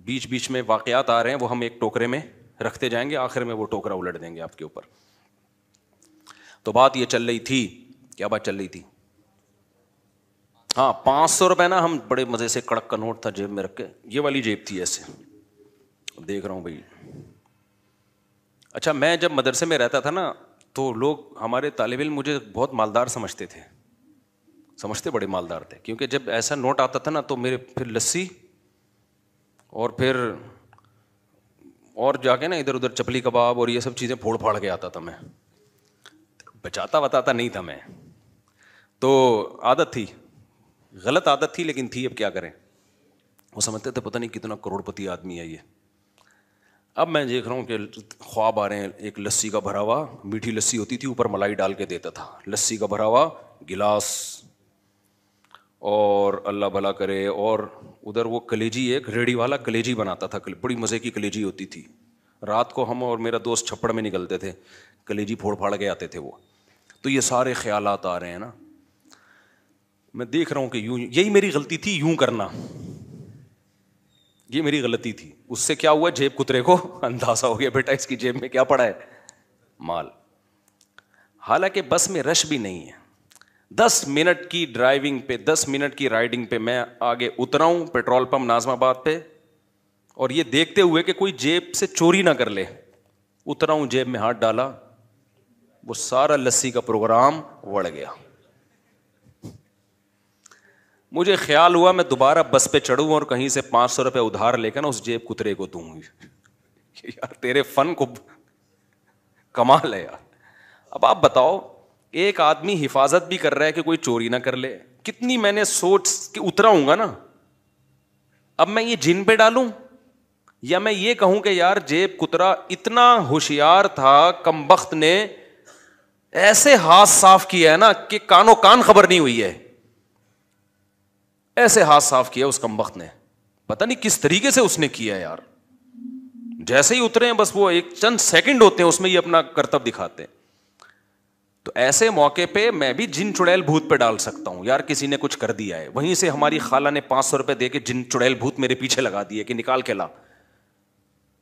بیچ بیچ میں واقعات آ رہے ہیں وہ ہم ایک ٹوکرے میں رکھتے جائیں گے، آخر میں وہ ٹوکرا الٹ دیں گے آپ کے اوپر. تو بات یہ چل رہی تھی، کیا بات چل رہی تھی؟ ہاں 500 روپے نا، ہم بڑے مزے سے، کڑک کا نوٹ تھا جیب میں رکھ کے، یہ والی جیب تھی ایسے دیکھ رہا ہوں بھائی. اچھا میں جب مدرسے میں رہتا تھا نا تو لوگ ہمارے طالب علم مجھے بہت مالدار سمجھتے تھے، سمجھتے بڑے مالدار تھے، کیونکہ جب ایسا نوٹ آتا تھا نا تو میرے پھر لسی اور پھر اور جا کے نا ادھر ادھر چپلی کباب اور یہ سب چیزیں پھوڑ پھاڑ کے آتا تھا. میں بچاتا بتاتا نہیں تھا میں، تو عادت تھی، غلط عادت تھی لیکن تھی، اب کیا کریں. وہ سمجھتے تھے پتہ نہیں کتنا کروڑ پتی آدمی ہے یہ. اب میں دیکھ رہا ہوں کہ خواب آ رہے ہیں، ایک لسی کا بھرا ہوا، میٹھی لسی ہوتی تھی، اوپر ملائی ڈال کے دیتا تھا، لسی کا بھرا ہوا گلاس، اور اللہ بھلا کرے، اور ادھر وہ کلیجی، ایک ریڑھی والا کلیجی بناتا تھا، بڑی مزے کی کلیجی ہوتی تھی. رات کو ہم اور میرا دوست چھپڑ میں نکلتے تھے، کلیجی پھوڑ پھاڑ کے آتے تھے وہ. تو یہ سارے خیالات آ رہے ہیں نا. میں دیکھ رہا ہوں کہ یوں، یہی میری غلطی تھی، یوں کرنا، یہ میری غلطی تھی. اس سے کیا ہوا، جیب کترے کو اندازہ ہو گیا بیٹا اس کی جیب میں کیا پڑا ہے، مال. حالانکہ بس میں رش بھی نہیں ہے. 10 منٹ کی ڈرائیونگ پہ، 10 منٹ کی رائڈنگ پہ میں آگے اترا ہوں پیٹرول پمپ ناظم آباد پہ، اور یہ دیکھتے ہوئے کہ کوئی جیب سے چوری نہ کر لے. اترا ہوں، جیب میں ہاتھ ڈالا، وہ سارا لسی کا پروگرام وڑ گیا. مجھے خیال ہوا میں دوبارہ بس پہ چڑھوں اور کہیں سے 500 روپے ادھار لے کر نا اس جیب کترے کو دوں. یار تیرے فن کو کمال ہے یار. اب آپ بتاؤ، ایک آدمی حفاظت بھی کر رہا ہے کہ کوئی چوری نہ کر لے. کتنی میں نے سوچ کے اترا ہوں گا نا. اب میں یہ جن پہ ڈالوں یا میں یہ کہوں کہ یار جیب کترا اتنا ہوشیار تھا، کم بخت نے ایسے ہاتھ صاف کیا ہے نا کہ کانوں کان خبر نہیں ہوئی ہے، ایسے ہاتھ صاف کیا اس کم بخت نے، پتہ نہیں کس طریقے سے اس نے کیا یار. جیسے ہی اترے ہیں بس وہ ایک چند سیکنڈ ہوتے ہیں اس میں یہ اپنا کرتب دکھاتے ہیں. تو ایسے موقع پہ میں بھی جن چڑیل بھوت پہ ڈال سکتا ہوں، یار کسی نے کچھ کر دیا ہے. وہیں سے ہماری خالہ نے 500 روپے دے کے جن چڑیل بھوت میرے پیچھے لگا دیے کہ نکال کے لا.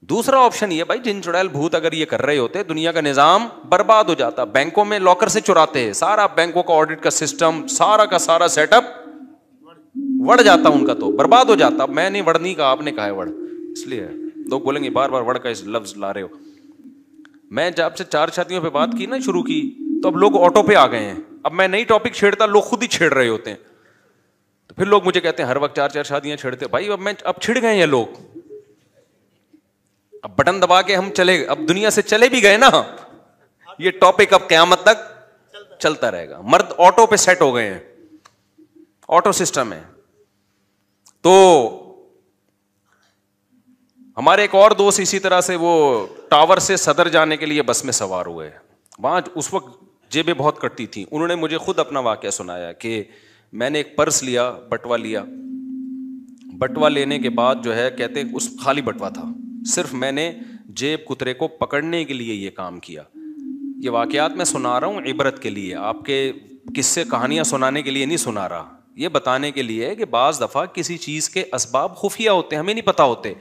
دوسرا آپشن یہ، بھائی جن چڑیل بھوت اگر یہ کر رہے ہوتے دنیا کا نظام برباد ہو جاتا. بینکوں میں لاکر سے چراتے ہیں، سارا بینکوں کا آڈٹ کا سسٹم، سارا کا سارا سیٹ اپ وڑ جاتا ان کا، تو برباد ہو جاتا. میں نہیں وڑنی کا، آپ نے کہا ہے وڑ، اس لیے لوگ بولیں گے بار بار وڑ کا اس لفظ لا رہے ہو. میں جب سے 4 شادیوں پہ بات کی نا شروع کی تو اب لوگ آٹو پہ آ گئے ہیں. اب میں نئی ٹاپک چھیڑتا لوگ خود ہی چھیڑ رہے ہوتے ہیں. تو پھر لوگ مجھے کہتے ہیں ہر وقت 4 شادیاں چھیڑتے. بھائی اب چھڑ گئے ہیں لوگ, اب بٹن دبا کے ہم چلے, اب دنیا سے چلے بھی گئے نا, یہ ٹاپک اب قیامت تک چلتا رہے گا. مرد آٹو پہ سیٹ ہو گئے ہیں, آٹو سسٹم ہے. تو ہمارے ایک اور دوست اسی طرح سے وہ ٹاور سے صدر جانے کے لیے بس میں سوار ہوئے. وہاں اس وقت جیبیں بہت کٹتی تھیں. انہوں نے مجھے خود اپنا واقعہ سنایا کہ میں نے ایک پرس لیا, بٹوا لیا. بٹوا لینے کے بعد جو ہے کہتے ہیں اس خالی بٹوا تھا, صرف میں نے جیب کترے کو پکڑنے کے لیے یہ کام کیا. یہ واقعات میں سنا رہا ہوں عبرت کے لیے, آپ کے قصے کہانیاں سنانے کے لیے نہیں سنا رہا. یہ بتانے کے لیے کہ بعض دفعہ کسی چیز کے اسباب خفیہ ہوتے ہیں, ہمیں نہیں پتہ ہوتے.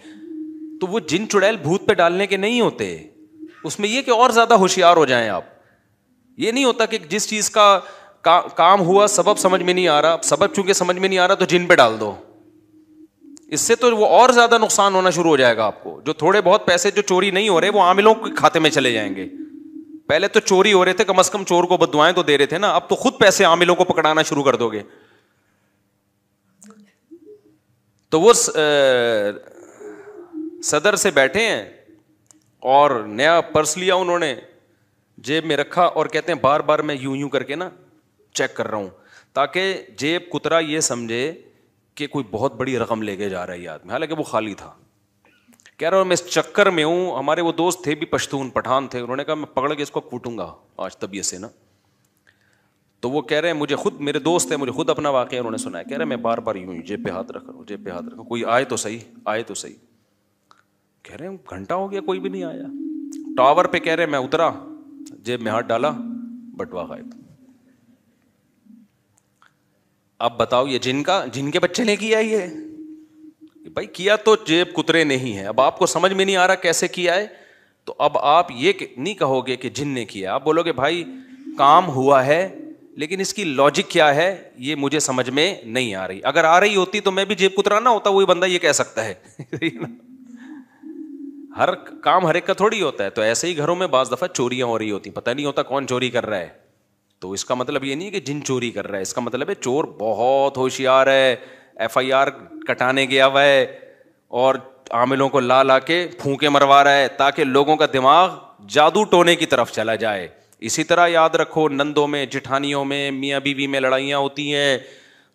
تو وہ جن چڑیل بھوت پہ ڈالنے کے نہیں ہوتے, اس میں یہ کہ اور زیادہ ہوشیار ہو جائیں آپ. یہ نہیں ہوتا کہ جس چیز کا کام ہوا سبب سمجھ میں نہیں آ رہا, سبب چونکہ سمجھ میں نہیں آ رہا تو جن پہ ڈال دو. اس سے تو وہ اور زیادہ نقصان ہونا شروع ہو جائے گا آپ کو. جو تھوڑے بہت پیسے جو چوری نہیں ہو رہے وہ عاملوں کے کھاتے میں چلے جائیں گے. پہلے تو چوری ہو رہے تھے, کم از کم چور کو بددعائیں تو دے رہے تھے نا, اب تو خود پیسے عاملوں کو پکڑانا شروع کر دو گے. تو وہ صدر سے بیٹھے ہیں اور نیا پرس لیا انہوں نے, جیب میں رکھا اور کہتے ہیں بار بار میں یوں کر کے نا چیک کر رہا ہوں تاکہ جیب کترا یہ سمجھے کہ کوئی بہت بڑی رقم لے کے جا رہا ہے یہ آدمی, حالانکہ وہ خالی تھا. کہہ رہا ہوں میں اس چکر میں ہوں. ہمارے وہ دوست تھے بھی پشتون پٹھان تھے, انہوں نے کہا میں پکڑ کے اس کو کوٹوں گا آج طبیعت سے نا. تو وہ کہہ رہے ہیں مجھے خود, میرے دوست ہیں, مجھے خود اپنا واقعہ انہوں نے سنایا. کہہ رہے میں بار بار یوں جیب پہ ہاتھ رکھ رہا ہوں, جیب پہ ہاتھ رکھا, کوئی آئے تو صحیح, آئے تو صحیح. کہہ رہے ہیں گھنٹہ ہو گیا کوئی بھی نہیں آیا. ٹاور پہ کہہ رہے میں اترا, جیب میں ہاتھ ڈالا, بٹوا غائب. اب بتاؤ یہ جن کے بچے نے کیا یہ بھائی, کیا تو جیب کترے نہیں ہے. اب آپ کو سمجھ میں نہیں آ رہا کیسے کیا ہے, تو اب آپ یہ نہیں کہو گے کہ جن نے کیا, آپ بولو گے بھائی کام ہوا ہے لیکن اس کی لاجک کیا ہے یہ مجھے سمجھ میں نہیں آ رہی. اگر آ رہی ہوتی تو میں بھی جیب کترا نہ ہوتا, وہی بندہ یہ کہہ سکتا ہے. ہر کام ہر ایک کا تھوڑی ہوتا ہے. تو ایسے ہی گھروں میں بعض دفعہ چوریاں ہو رہی ہوتی, پتہ نہیں ہوتا کون چوری کر رہا ہے. تو اس کا مطلب یہ نہیں ہے کہ جن چوری کر رہا ہے, اس کا مطلب ہے چور بہت ہوشیار ہے, FIR کٹانے گیا ہوا ہے اور عاملوں کو لا کے پھونکے مروا رہا ہے تاکہ لوگوں کا دماغ جادو ٹونے کی طرف چلا جائے. اسی طرح یاد رکھو نندوں میں, جٹھانیوں میں, میاں بیوی میں لڑائیاں ہوتی ہیں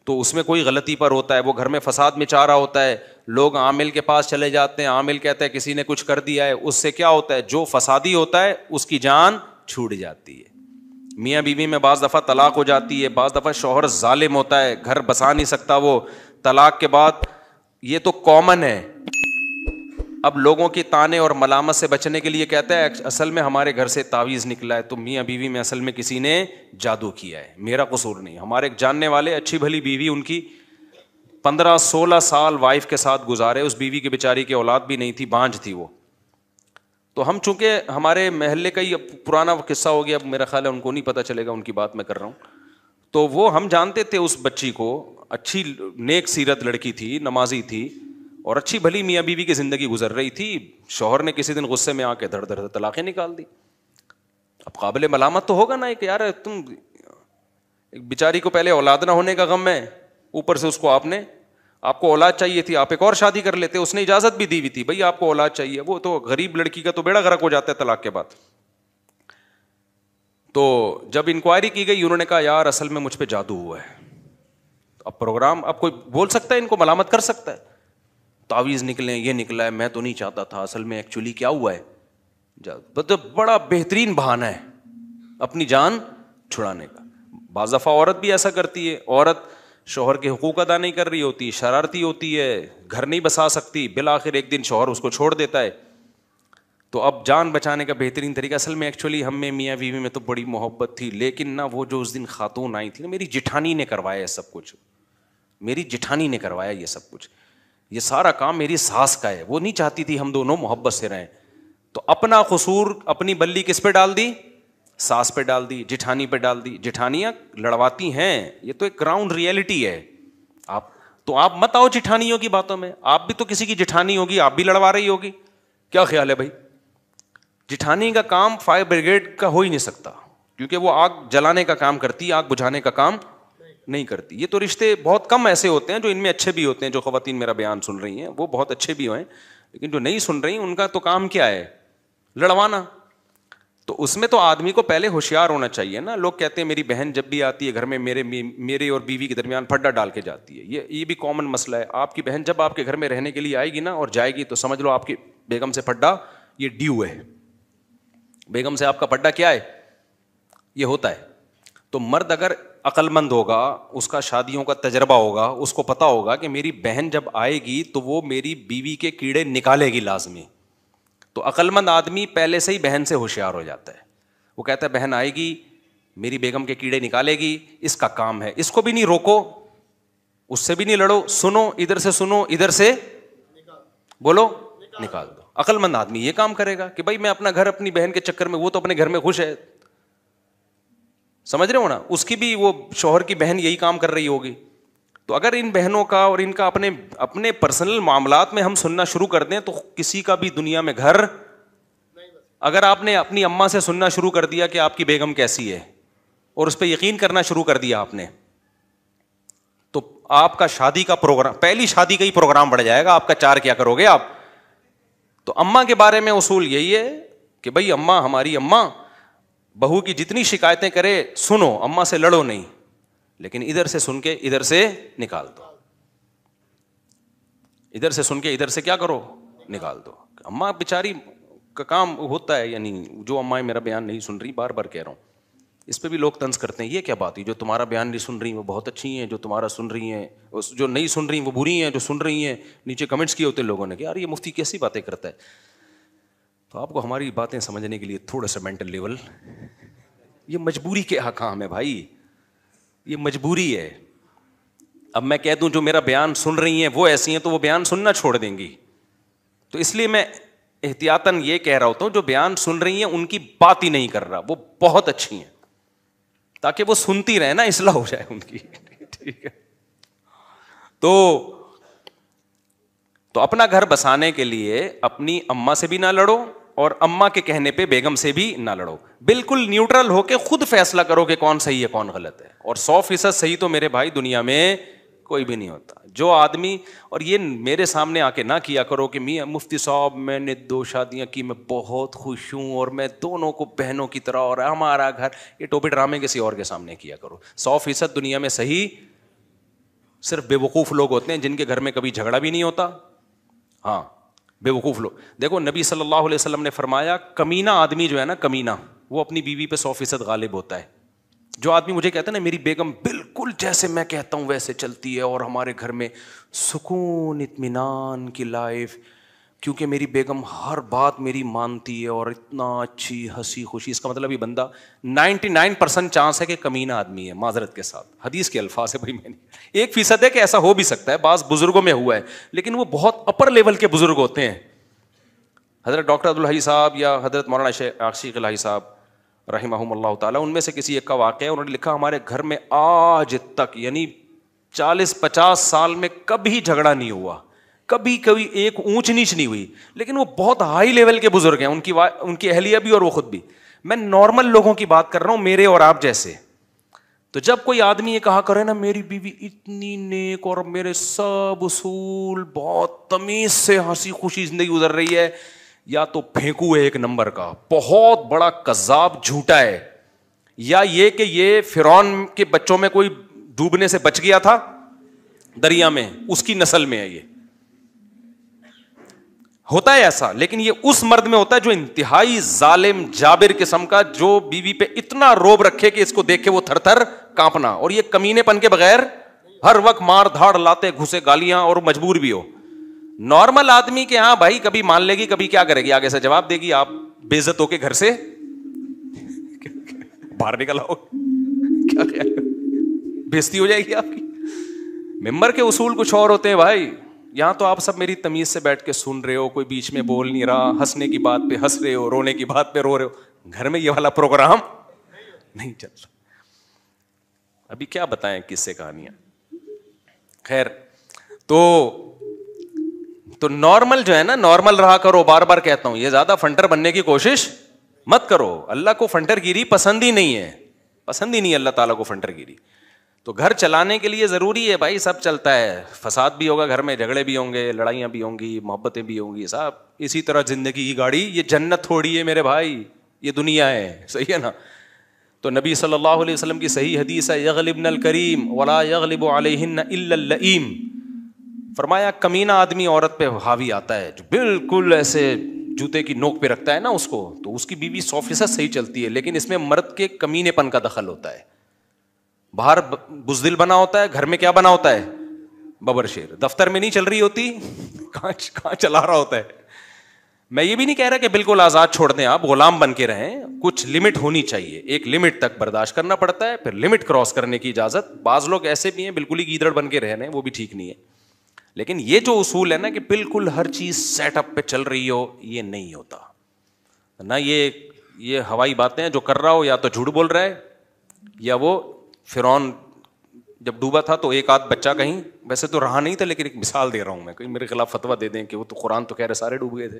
تو اس میں کوئی غلطی پر ہوتا ہے, وہ گھر میں فساد مچا رہا ہوتا ہے, لوگ عامل کے پاس چلے جاتے ہیں, عامل کہتا ہے کسی نے کچھ کر دیا ہے, اس سے کیا ہوتا ہے جو فسادی ہوتا ہے اس کی جان چھوٹ جاتی ہے. میاں بیوی میں بعض دفعہ طلاق ہو جاتی ہے, بعض دفعہ شوہر ظالم ہوتا ہے, گھر بسا نہیں سکتا وہ طلاق کے بعد, یہ تو کامن ہے. اب لوگوں کی تانے اور ملامت سے بچنے کے لیے کہتا ہے اصل میں ہمارے گھر سے تعویذ نکلا ہے, تو میاں بیوی میں اصل میں کسی نے جادو کیا ہے, میرا قصور نہیں. ہمارے ایک جاننے والے اچھی بھلی بیوی, ان کی 15-16 سال وائف کے ساتھ گزارے, اس بیوی کی بیچاری کی اولاد بھی نہیں تھی, بانجھ تھی وہ. تو ہم چونکہ ہمارے محلے کا ہی پرانا قصہ ہو گیا, اب میرا خیال ہے ان کو نہیں پتہ چلے گا, ان کی بات میں کر رہا ہوں. تو وہ ہم جانتے تھے اس بچی کو, اچھی نیک سیرت لڑکی تھی, نمازی تھی اور اچھی بھلی میاں بیوی کی زندگی گزر رہی تھی. شوہر نے کسی دن غصے میں آ کے دھڑ دھڑ طلاقیں نکال دی. اب قابل ملامت تو ہوگا نا کہ یار تم بیچاری کو پہلے اولاد نہ ہونے کا غم ہے, اوپر سے اس کو آپ کو اولاد چاہیے تھی, آپ ایک اور شادی کر لیتے, اس نے اجازت بھی دی ہوئی تھی بھائی آپ کو اولاد چاہیے. وہ تو غریب لڑکی کا تو بیڑا غرق ہو جاتا ہے طلاق کے بعد. تو جب انکوائری کی گئی انہوں نے کہا یار اصل میں مجھ پہ جادو ہوا ہے. اب پروگرام, اب کوئی بول سکتا ہے ان کو ملامت کر سکتا ہے, تعویذ نکلے, یہ نکلا ہے, میں تو نہیں چاہتا تھا, اصل میں ایکچولی کیا ہوا ہے جادو. بڑا بہترین بہانہ ہے اپنی جان چھڑانے کا. بعض دفعہ عورت بھی ایسا کرتی ہے, عورت شوہر کے حقوق ادا نہیں کر رہی ہوتی, شرارتی ہوتی ہے, گھر نہیں بسا سکتی, بالآخر ایک دن شوہر اس کو چھوڑ دیتا ہے. تو اب جان بچانے کا بہترین طریقہ, اصل میں ایکچولی ہم میں میاں بیوی میں تو بڑی محبت تھی, لیکن نا وہ جو اس دن خاتون آئی تھی نا, میری جٹھانی نے کروایا یہ سب کچھ, میری جٹھانی نے کروایا یہ سب کچھ, یہ سارا کام میری ساس کا ہے, وہ نہیں چاہتی تھی ہم دونوں محبت سے رہیں. تو اپنا قصور, اپنی بلی کس پہ ڈال دی, ساس پہ ڈال دی, جٹھانی پہ ڈال دی. جٹھانیاں لڑواتی ہیں, یہ تو ایک گراؤنڈ ریئلٹی ہے. آپ مت آؤ جٹھانیوں کی باتوں میں, آپ بھی تو کسی کی جٹھانی ہوگی, آپ بھی لڑوا رہی ہوگی. کیا خیال ہے بھائی؟ جٹھانی کا کام فائر بریگیڈ کا ہو ہی نہیں سکتا، کیونکہ وہ آگ جلانے کا کام کرتی ہے، آگ بجھانے کا کام نہیں کرتی. یہ تو رشتے بہت کم ایسے ہوتے ہیں جو ان میں اچھے بھی ہوتے ہیں. جو خواتین میرا بیان سن رہی ہیں وہ بہت اچھے بھی ہوئے، لیکن جو نہیں سن رہی ان کا تو کام کیا ہے؟ لڑوانا. تو اس میں تو آدمی کو پہلے ہوشیار ہونا چاہیے نا. لوگ کہتے ہیں میری بہن جب بھی آتی ہے گھر میں میرے اور بیوی کے درمیان پھڈا ڈال کے جاتی ہے. یہ بھی کامن مسئلہ ہے. آپ کی بہن جب آپ کے گھر میں رہنے کے لیے آئے گی نا اور جائے گی تو سمجھ لو آپ کی بیگم سے پھڈا یہ ڈیو ہے. بیگم سے آپ کا پھڈا کیا ہے؟ یہ ہوتا ہے. تو مرد اگر عقل مند ہوگا، اس کا شادیوں کا تجربہ ہوگا، اس کو پتا ہوگا کہ میری بہن جب آئے گی تو وہ میری بیوی کے کیڑے نکالے گی لازمی. تو عقل مند آدمی پہلے سے ہی بہن سے ہوشیار ہو جاتا ہے. وہ کہتا ہے بہن آئے گی میری بیگم کے کیڑے نکالے گی، اس کا کام ہے. اس کو بھی نہیں روکو، اس سے بھی نہیں لڑو، سنو ادھر سے، سنو ادھر سے، بولو نکال دو. عقل مند آدمی یہ کام کرے گا کہ بھائی میں اپنا گھر اپنی بہن کے چکر میں، وہ تو اپنے گھر میں خوش ہے. سمجھ رہے ہو نا؟ اس کی بھی وہ شوہر کی بہن یہی کام کر رہی ہوگی. تو اگر ان بہنوں کا اور ان کا اپنے پرسنل معاملات میں ہم سننا شروع کر دیں تو کسی کا بھی دنیا میں گھر. اگر آپ نے اپنی اماں سے سننا شروع کر دیا کہ آپ کی بیگم کیسی ہے اور اس پہ یقین کرنا شروع کر دیا آپ نے، تو آپ کا شادی کا پروگرام، پہلی شادی کا ہی پروگرام بڑھ جائے گا آپ کا. 4 کیا کرو گے آپ؟ تو اماں کے بارے میں اصول یہی ہے کہ بھائی اماں، ہماری اماں بہو کی جتنی شکایتیں کرے سنو، اماں سے لڑو نہیں، لیکن ادھر سے سن کے ادھر سے نکال دو. ادھر سے سن کے ادھر سے کیا کرو؟ نکال دو. اماں بیچاری کا کام ہوتا ہے. یعنی جو اماں میرا بیان نہیں سن رہی، بار بار کہہ رہا ہوں، اس پہ بھی لوگ طنز کرتے ہیں. یہ کیا بات ہے؟ جو تمہارا بیان نہیں سن رہی وہ بہت اچھی ہیں، جو تمہارا سن رہی ہیں، جو نہیں سن رہی وہ بری ہیں، جو سن رہی ہیں. نیچے کمنٹس کیے ہوتے لوگوں نے کہ یار یہ مفتی کیسی باتیں کرتا ہے. تو آپ کو ہماری باتیں سمجھنے کے لیے تھوڑا سا مینٹل لیول، یہ مجبوری کے احکام ہے بھائی، یہ مجبوری ہے. اب میں کہہ دوں جو میرا بیان سن رہی ہیں وہ ایسی ہیں تو وہ بیان سننا چھوڑ دیں گی. تو اس لیے میں احتیاطاً یہ کہہ رہا ہوتا ہوں جو بیان سن رہی ہیں ان کی بات ہی نہیں کر رہا، وہ بہت اچھی ہیں، تاکہ وہ سنتی رہے نا، اصلاح ہو جائے ان کی. ٹھیک ہے؟ تو اپنا گھر بسانے کے لیے اپنی اماں سے بھی نہ لڑو اور اماں کے کہنے پہ بیگم سے بھی نہ لڑو. بالکل نیوٹرل ہو کے خود فیصلہ کرو کہ کون صحیح ہے کون غلط ہے. اور 100% صحیح تو میرے بھائی دنیا میں کوئی بھی نہیں ہوتا. جو آدمی، اور یہ میرے سامنے آ کے نہ کیا کرو کہ میاں مفتی صاحب میں نے 2 شادیاں کی، میں بہت خوش ہوں اور میں دونوں کو بہنوں کی طرح اور ہمارا گھر، یہ ٹوپی ڈرامے کسی اور کے سامنے کیا کرو. 100% دنیا میں صحیح صرف بے وقوف لوگ ہوتے ہیں جن کے گھر میں کبھی جھگڑا بھی نہیں ہوتا. ہاں بے وقوف لوگ. دیکھو نبی صلی اللہ علیہ وسلم نے فرمایا کمینہ آدمی جو ہے نا، کمینہ، وہ اپنی بیوی پہ 100% غالب ہوتا ہے. جو آدمی مجھے کہتا ہے نا میری بیگم بالکل جیسے میں کہتا ہوں ویسے چلتی ہے اور ہمارے گھر میں سکون اطمینان کی لائف، کیونکہ میری بیگم ہر بات میری مانتی ہے اور اتنا اچھی ہنسی خوشی، اس کا مطلب یہ بندہ 99% چانس ہے کہ کمینہ آدمی ہے. معذرت کے ساتھ حدیث کے الفاظ ہے بھائی، میں نے 1% ہے کہ ایسا ہو بھی سکتا ہے، بعض بزرگوں میں ہوا ہے، لیکن وہ بہت اپر لیول کے بزرگ ہوتے ہیں. حضرت ڈاکٹر عبدالحی صاحب یا حضرت مولانا شیخ عاشق الہی صاحب رحمہم اللہ تعالیٰ، ان میں سے کسی ایک کا واقعہ ہے. انہوں نے لکھا ہمارے گھر میں آج تک یعنی 40-50 سال میں کبھی جھگڑا نہیں ہوا، کبھی ایک اونچ نیچ نہیں ہوئی. لیکن وہ بہت ہائی لیول کے بزرگ ہیں، ان کی اہلیہ بھی اور وہ خود بھی. میں نارمل لوگوں کی بات کر رہا ہوں، میرے اور آپ جیسے. تو جب کوئی آدمی یہ کہا کرے نا میری بیوی اتنی نیک اور میرے سب اصول، بہت تمیز سے ہنسی خوشی زندگی گزر رہی ہے، یا تو پھینکو ہے ایک نمبر کا، بہت بڑا کذاب جھوٹا ہے، یا یہ کہ یہ فرعون کے بچوں میں کوئی ڈوبنے سے بچ گیا تھا دریا میں، اس کی نسل میں ہے. یہ ہوتا ہے ایسا، لیکن یہ اس مرد میں ہوتا ہے جو انتہائی ظالم جابر قسم کا، جو بیوی پہ اتنا روب رکھے کہ اس کو دیکھ کے وہ تھر تھر کانپنا، اور یہ کمینے پن کے بغیر ہر وقت مار دھاڑ لاتے گھسے گالیاں اور مجبور بھی ہو. نارمل آدمی کے ہاں بھائی کبھی مان لے گی، کبھی کیا کرے گی، آگے سے جواب دے گی، آپ بے عزت ہو کے گھر سے باہر نکل آؤ، کیا خیال، بےزتی ہو جائے گی آپ کی. ممبر کے اصول کچھ اور ہوتے ہیں بھائی. یہاں تو آپ سب میری تمیز سے بیٹھ کے سن رہے ہو، کوئی بیچ میں بول نہیں رہا، ہنسنے کی بات پہ ہنس رہے ہو، رونے کی بات پہ رو رہے ہو. گھر میں یہ والا پروگرام نہیں چل رہا. ابھی کیا بتائیں کس سے کہانیاں. خیر، تو تو نارمل جو ہے نا, نارمل رہا کرو. بار بار کہتا ہوں, یہ زیادہ فنٹر بننے کی کوشش مت کرو. اللہ کو فنٹر گیری پسند ہی نہیں ہے, پسند ہی نہیں اللہ تعالیٰ کو فنٹر گیری. تو گھر چلانے کے لیے ضروری ہے بھائی, سب چلتا ہے, فساد بھی ہوگا گھر میں, جھگڑے بھی ہوں گے, لڑائیاں بھی ہوں گی, محبتیں بھی ہوں گی, صاحب اسی طرح زندگی کی گاڑی. یہ جنت تھوڑی ہے میرے بھائی, یہ دنیا ہے, صحیح ہے نا. تو نبی صلی اللہ علیہ وسلم کی صحیح حدیث ہے, یغلبن الکریم ولا یغلب علیہن الا اللئیم. فرمایا کمینہ آدمی عورت پہ حاوی آتا ہے, جو بالکل ایسے جوتے کی نوک پہ رکھتا ہے نا اس کو, تو اس کی بیوی 100% صحیح چلتی ہے, لیکن اس میں مرد کے کمینے پن کا دخل ہوتا ہے. باہر بزدل بنا ہوتا ہے, گھر میں کیا بنا ہوتا ہے, ببر شیر. دفتر میں نہیں چل رہی ہوتی, کہاں چلا رہا ہوتا ہے. میں یہ بھی نہیں کہہ رہا کہ بالکل آزاد چھوڑ دیں, آپ غلام بن کے رہیں, کچھ لمٹ ہونی چاہیے. ایک لمٹ تک برداشت کرنا پڑتا ہے, پھر لمٹ کراس کرنے کی اجازت. بعض لوگ ایسے بھی ہیں بالکل ہی گیدڑ بن کے رہ رہے ہیں, وہ بھی ٹھیک نہیں ہے. لیکن یہ جو اصول ہے نا کہ بالکل ہر چیز سیٹ اپ پہ چل رہی ہو, یہ نہیں ہوتا نہ. یہ ہوائی باتیں ہیں, جو کر رہا ہو یا تو جھوٹ بول رہا ہے, یا وہ فرعون جب ڈوبا تھا تو ایک آدھ بچہ کہیں, ویسے تو رہا نہیں تھا لیکن ایک مثال دے رہا ہوں میں, کہیں میرے خلاف فتویٰ دے دیں کہ وہ تو قرآن تو کہہ رہے سارے ڈوب گئے تھے.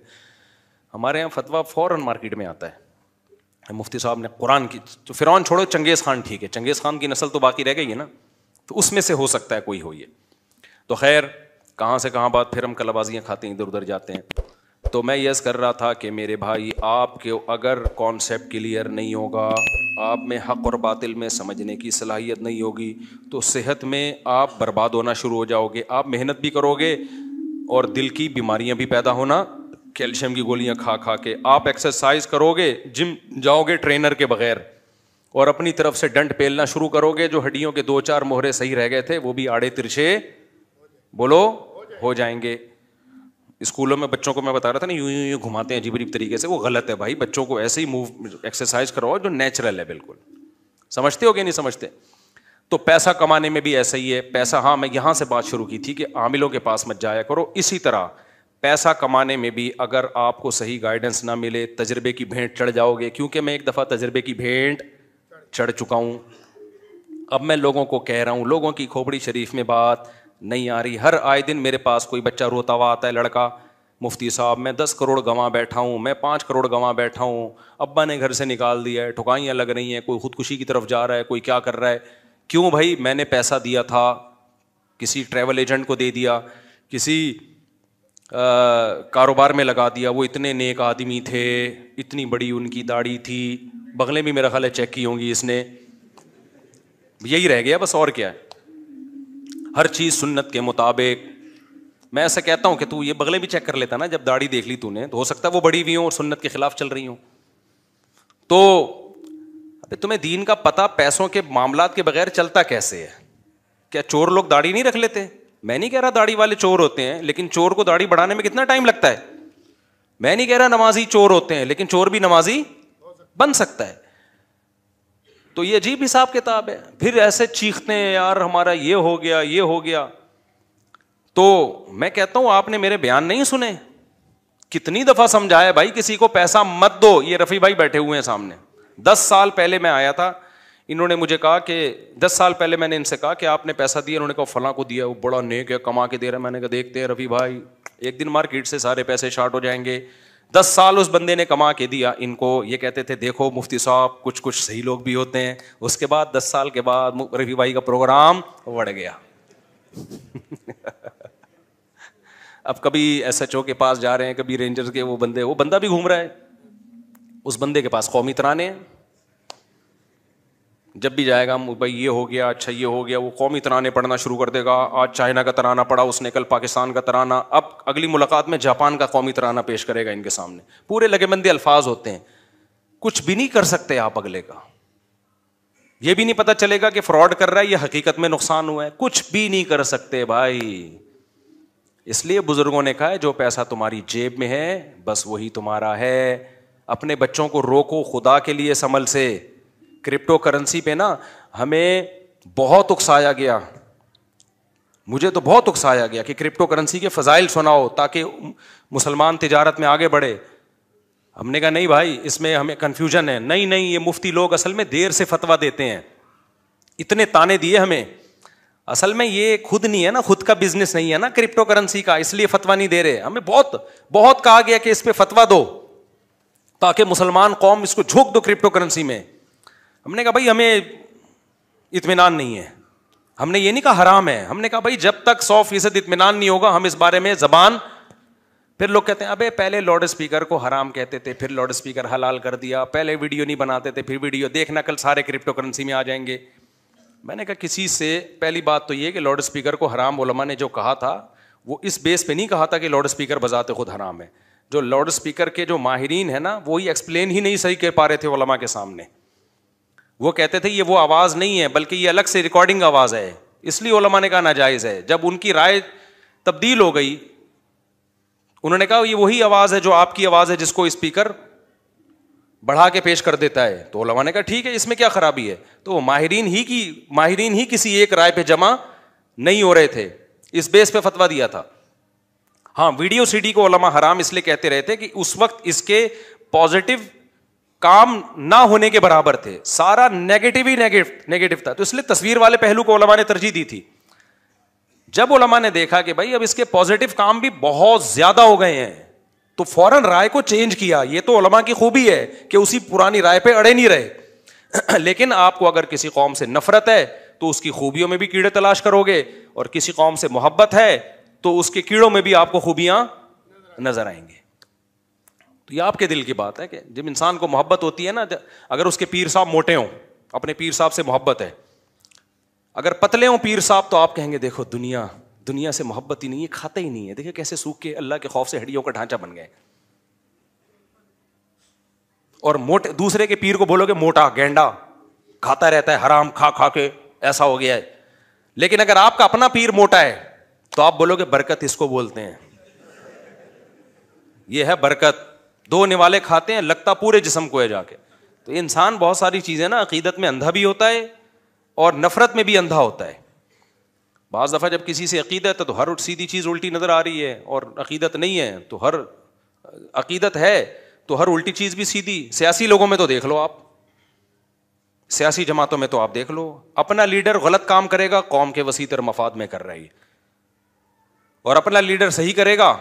ہمارے یہاں فتویٰ فوراً مارکیٹ میں آتا ہے, مفتی صاحب نے قرآن کی, تو فرعون چھوڑو, چنگیز خان ٹھیک ہے, چنگیز خان کی نسل تو باقی رہ گئی ہے نا, تو اس میں سے ہو سکتا ہے کوئی ہو یہ. تو خیر کہاں سے کہاں بات, پھر ہم کلبازیاں کھاتے ہیں, ادھر ادھر جاتے ہیں. تو میں یس کر رہا تھا کہ میرے بھائی, آپ کے اگر کانسیپٹ کلیئر نہیں ہوگا, آپ میں حق اور باطل میں سمجھنے کی صلاحیت نہیں ہوگی, تو صحت میں آپ برباد ہونا شروع ہو جاؤ گے. آپ محنت بھی کرو گے اور دل کی بیماریاں بھی پیدا ہونا, کیلشیم کی گولیاں کھا کھا کے. آپ ایکسرسائز کرو گے, جم جاؤ گے ٹرینر کے بغیر, اور اپنی طرف سے ڈنڈ پیلنا شروع کرو گے. جو ہڈیوں کے 2-4 مہرے صحیح رہ گئے تھے وہ بھی آڑے ترچھے بولو ہو جائیں گے. اسکولوں میں بچوں کو میں بتا رہا تھا نا, یوں گھماتے ہیں عجیب عجیب طریقے سے, وہ غلط ہے بھائی. بچوں کو ایسے ہی ایکسرسائز کرواؤ جو نیچرل ہے بالکل. سمجھتے ہو کہ نہیں سمجھتے؟ تو پیسہ کمانے میں بھی ایسا ہی ہے. پیسہ, ہاں میں یہاں سے بات شروع کی تھی کہ عاملوں کے پاس مت جایا کرو. اسی طرح پیسہ کمانے میں بھی اگر آپ کو صحیح گائیڈنس نہ ملے, تجربے کی بھینٹ چڑھ جاؤ گے. کیونکہ میں ایک دفعہ تجربے کی بھینٹ چڑھ چکا ہوں. اب میں لوگوں کو کہہ رہا ہوں, لوگوں کی کھوپڑی شریف میں بات نہیں آ رہی. ہر آئے دن میرے پاس کوئی بچہ روتا ہوا آتا ہے, لڑکا, مفتی صاحب میں 10 کروڑ گنوا بیٹھا ہوں, میں 5 کروڑ گنوا بیٹھا ہوں, ابا نے گھر سے نکال دیا ہے, ٹھکائیاں لگ رہی ہیں, کوئی خودکشی کی طرف جا رہا ہے, کوئی کیا کر رہا ہے. کیوں بھائی؟ میں نے پیسہ دیا تھا, کسی ٹریول ایجنٹ کو دے دیا, کسی کاروبار میں لگا دیا. وہ اتنے نیک آدمی تھے, اتنی بڑی ان کی داڑھی تھی, بغلیں بھی میرا خیال ہے چیک کی ہوں گی اس نے, یہی رہ گیا بس, اور کیا ہے. ہر چیز سنت کے مطابق. میں ایسا کہتا ہوں کہ تو یہ بغلیں بھی چیک کر لیتا نا, جب داڑھی دیکھ لی تو نے, تو ہو سکتا ہے وہ بڑی بھی ہوں اور سنت کے خلاف چل رہی ہوں. تو تمہیں دین کا پتہ پیسوں کے معاملات کے بغیر چلتا کیسے ہے؟ کیا چور لوگ داڑھی نہیں رکھ لیتے؟ میں نہیں کہہ رہا داڑھی والے چور ہوتے ہیں, لیکن چور کو داڑھی بڑھانے میں کتنا ٹائم لگتا ہے. میں نہیں کہہ رہا نمازی چور ہوتے ہیں, لیکن چور بھی نمازی بن سکتا ہے. تو یہ عجیب حساب کتاب ہے. پھر ایسے چیختے ہیں یار ہمارا یہ ہو گیا, یہ ہو گیا. تو میں کہتا ہوں آپ نے میرے بیان نہیں سنے. کتنی دفعہ سمجھایا بھائی کسی کو پیسہ مت دو. یہ رفیع بھائی بیٹھے ہوئے ہیں سامنے, 10 سال پہلے میں آیا تھا, انہوں نے مجھے کہا کہ 10 سال پہلے میں نے ان سے کہا کہ آپ نے پیسہ دیا, انہوں نے کہا فلاں کو دیا, وہ بڑا نیک ہے, کما کے دے رہا ہے. میں نے کہا دیکھتے ہیں رفیع بھائی, ایک دن مارکیٹ سے سارے پیسے شارٹ ہو جائیں گے. 10 سال اس بندے نے کما کے دیا ان کو. یہ کہتے تھے دیکھو مفتی صاحب کچھ صحیح لوگ بھی ہوتے ہیں. اس کے بعد 10 سال کے بعد رفیع بھائی کا پروگرام بڑھ گیا. اب کبھی ایس ایچ او کے پاس جا رہے ہیں, کبھی رینجرز کے, وہ بندہ بھی گھوم رہا ہے, اس بندے کے پاس قومی ترانے ہیں. جب بھی جائے گا بھائی یہ ہو گیا, اچھا یہ ہو گیا, وہ قومی ترانے پڑھنا شروع کر دے گا. آج چائنا کا ترانہ پڑھا اس نے, کل پاکستان کا ترانہ, اب اگلی ملاقات میں جاپان کا قومی ترانہ پیش کرے گا ان کے سامنے. پورے لگے بندے الفاظ ہوتے ہیں, کچھ بھی نہیں کر سکتے آپ اگلے کا. یہ بھی نہیں پتا چلے گا کہ فراڈ کر رہا ہے یا حقیقت میں نقصان ہوا ہے, کچھ بھی نہیں کر سکتے بھائی. اس لیے بزرگوں نے کہا ہے جو پیسہ تمہاری جیب میں ہے بس وہی تمہارا ہے. اپنے بچوں کو روکو خدا کے لیے اس عمل سے. کرپٹو کرنسی پہ نا ہمیں بہت اکسایا گیا, مجھے تو بہت اکسایا گیا کہ کرپٹو کرنسی کے فضائل سناؤ تاکہ مسلمان تجارت میں آگے بڑھے. ہم نے کہا نہیں بھائی اس میں ہمیں کنفیوژن ہے. نہیں یہ مفتی لوگ اصل میں دیر سے فتویٰ دیتے ہیں. اتنے تانے دیے ہمیں, اصل میں یہ خود نہیں ہے نا, خود کا بزنس نہیں ہے نا کرپٹو کرنسی کا, اس لیے فتوا نہیں دے رہے. ہمیں بہت کہا گیا کہ اس پہ فتوا دو تاکہ مسلمان قوم اس کو جھونک دو کرپٹو کرنسی میں. ہم نے کہا بھائی ہمیں اطمینان نہیں ہے, ہم نے یہ نہیں کہا حرام ہے, ہم نے کہا بھائی جب تک 100% اطمینان نہیں ہوگا ہم اس بارے میں زبان. پھر لوگ کہتے ہیں ابے پہلے لاؤڈ اسپیکر کو حرام کہتے تھے, پھر لاؤڈ اسپیکر حلال کر دیا, پہلے ویڈیو نہیں بناتے تھے, پھر ویڈیو دیکھنا کل سارے کرپٹو کرنسی میں آ جائیں گے. میں نے کہا کسی سے پہلی بات تو یہ کہ لاؤڈ اسپیکر کو حرام علماء نے جو کہا تھا وہ اس بیس پہ نہیں کہا تھا کہ لاؤڈ اسپیکر بذات خود حرام ہے. جو لاؤڈ اسپیکر کے جو ماہرین ہیں نا وہی ایکسپلین ہی نہیں صحیح کر پا رہے تھے علماء کے سامنے. وہ کہتے تھے یہ وہ آواز نہیں ہے بلکہ یہ الگ سے ریکارڈنگ آواز ہے, اس لیے علماء نے کہا ناجائز ہے. جب ان کی رائے تبدیل ہو گئی, انہوں نے کہا یہ وہی آواز ہے جو آپ کی آواز ہے جس کو اسپیکر بڑھا کے پیش کر دیتا ہے, تو علماء نے کہا ٹھیک ہے اس میں کیا خرابی ہے. تو ماہرین ہی کسی ایک رائے پہ جمع نہیں ہو رہے تھے, اس بیس پہ فتویٰ دیا تھا. ہاں ویڈیو سی ڈی کو علماء حرام اس لیے کہتے رہے تھے کہ اس وقت اس کے پازیٹیو کام نہ ہونے کے برابر تھے, سارا نیگیٹو تھا, تو اس لیے تصویر والے پہلو کو علماء نے ترجیح دی تھی. جب علماء نے دیکھا کہ بھائی اب اس کے پازیٹیو کام بھی بہت زیادہ ہو گئے ہیں تو فوراً رائے کو چینج کیا. یہ تو علماء کی خوبی ہے کہ اسی پرانی رائے پہ اڑے نہیں رہے. لیکن آپ کو اگر کسی قوم سے نفرت ہے تو اس کی خوبیوں میں بھی کیڑے تلاش کرو گے, اور کسی قوم سے محبت ہے تو اس کے کیڑوں میں بھی آپ کو خوبیاں نظر آئیں گے. تو یہ آپ کے دل کی بات ہے کہ جب انسان کو محبت ہوتی ہے نا, اگر اس کے پیر صاحب موٹے ہوں, اپنے پیر صاحب سے محبت ہے, اگر پتلے ہوں پیر صاحب تو آپ کہیں گے دیکھو دنیا سے محبت ہی نہیں ہے, کھاتا ہی نہیں ہے, دیکھیں کیسے سوکھ کے اللہ کے خوف سے ہڈیوں کا ڈھانچہ بن گئے. اور موٹے دوسرے کے پیر کو بولو گے موٹا گینڈا کھاتا رہتا ہے حرام کھا کے ایسا ہو گیا ہے. لیکن اگر آپ کا اپنا پیر موٹا ہے تو آپ بولو گے برکت اس کو بولتے ہیں, یہ ہے برکت. 2 نوالے کھاتے ہیں لگتا پورے جسم کو ہے جا کے. تو انسان بہت ساری چیزیں نا عقیدت میں اندھا بھی ہوتا ہے اور نفرت میں بھی اندھا ہوتا ہے. بعض دفعہ جب کسی سے عقیدت ہے تو ہر سیدھی چیز الٹی نظر آ رہی ہے, اور عقیدت نہیں ہے تو عقیدت ہے تو ہر الٹی چیز بھی سیدھی. سیاسی لوگوں میں تو دیکھ لو, آپ سیاسی جماعتوں میں تو آپ دیکھ لو, اپنا لیڈر غلط کام کرے گا قوم کے وسیع تر مفاد میں کر رہی ہے, اور اپنا لیڈر صحیح کرے گا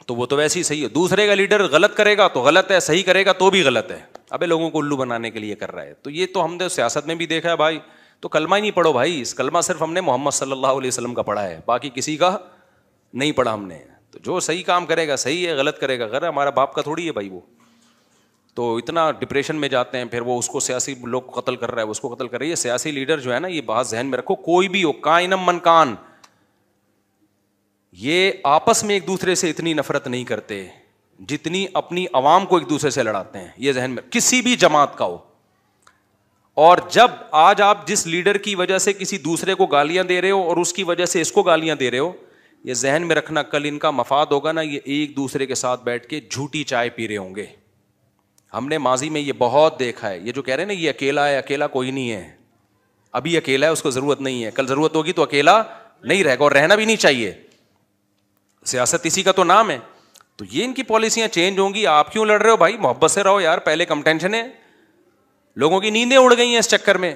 تو وہ تو ویسے ہی صحیح ہے. دوسرے کا لیڈر غلط کرے گا تو غلط ہے, صحیح کرے گا تو بھی غلط ہے. ابے لوگوں کو الو بنانے کے لیے کر رہا ہے. تو یہ تو ہم نے سیاست میں بھی دیکھا ہے بھائی. تو کلمہ ہی نہیں پڑھو بھائی, اس کلمہ صرف ہم نے محمد صلی اللہ علیہ وسلم کا پڑھا ہے, باقی کسی کا نہیں پڑھا ہم نے. تو جو صحیح کام کرے گا صحیح ہے, غلط کرے گا غلط. ہمارا باپ کا تھوڑی ہے بھائی وہ. تو اتنا ڈپریشن میں جاتے ہیں, پھر وہ اس کو سیاسی لوگ قتل کر رہا ہے, اس کو قتل کر رہی ہے. سیاسی لیڈر جو ہے نا, یہ بات ذہن میں رکھو, کوئی بھی ہو کائنم من کان, یہ آپس میں ایک دوسرے سے اتنی نفرت نہیں کرتے جتنی اپنی عوام کو ایک دوسرے سے لڑاتے ہیں. یہ ذہن میں کسی بھی جماعت کا ہو. اور جب آج آپ جس لیڈر کی وجہ سے کسی دوسرے کو گالیاں دے رہے ہو اور اس کی وجہ سے اس کو گالیاں دے رہے ہو, یہ ذہن میں رکھنا کل ان کا مفاد ہوگا نا, یہ ایک دوسرے کے ساتھ بیٹھ کے جھوٹی چائے پی رہے ہوں گے. ہم نے ماضی میں یہ بہت دیکھا ہے. یہ جو کہہ رہے ہیں نا یہ اکیلا ہے, اکیلا کوئی نہیں ہے. ابھی اکیلا ہے, اس کو ضرورت نہیں ہے, کل ضرورت ہوگی تو اکیلا نہیں رہے گا, اور رہنا بھی نہیں چاہیے. سیاست اسی کا تو نام ہے. تو یہ ان کی پالیسیاں چینج ہوں گی. آپ کیوں لڑ رہے ہو بھائی, محبت سے رہو یار. پہلے کم ٹینشن ہے, لوگوں کی نیندیں اڑ گئی ہیں اس چکر میں.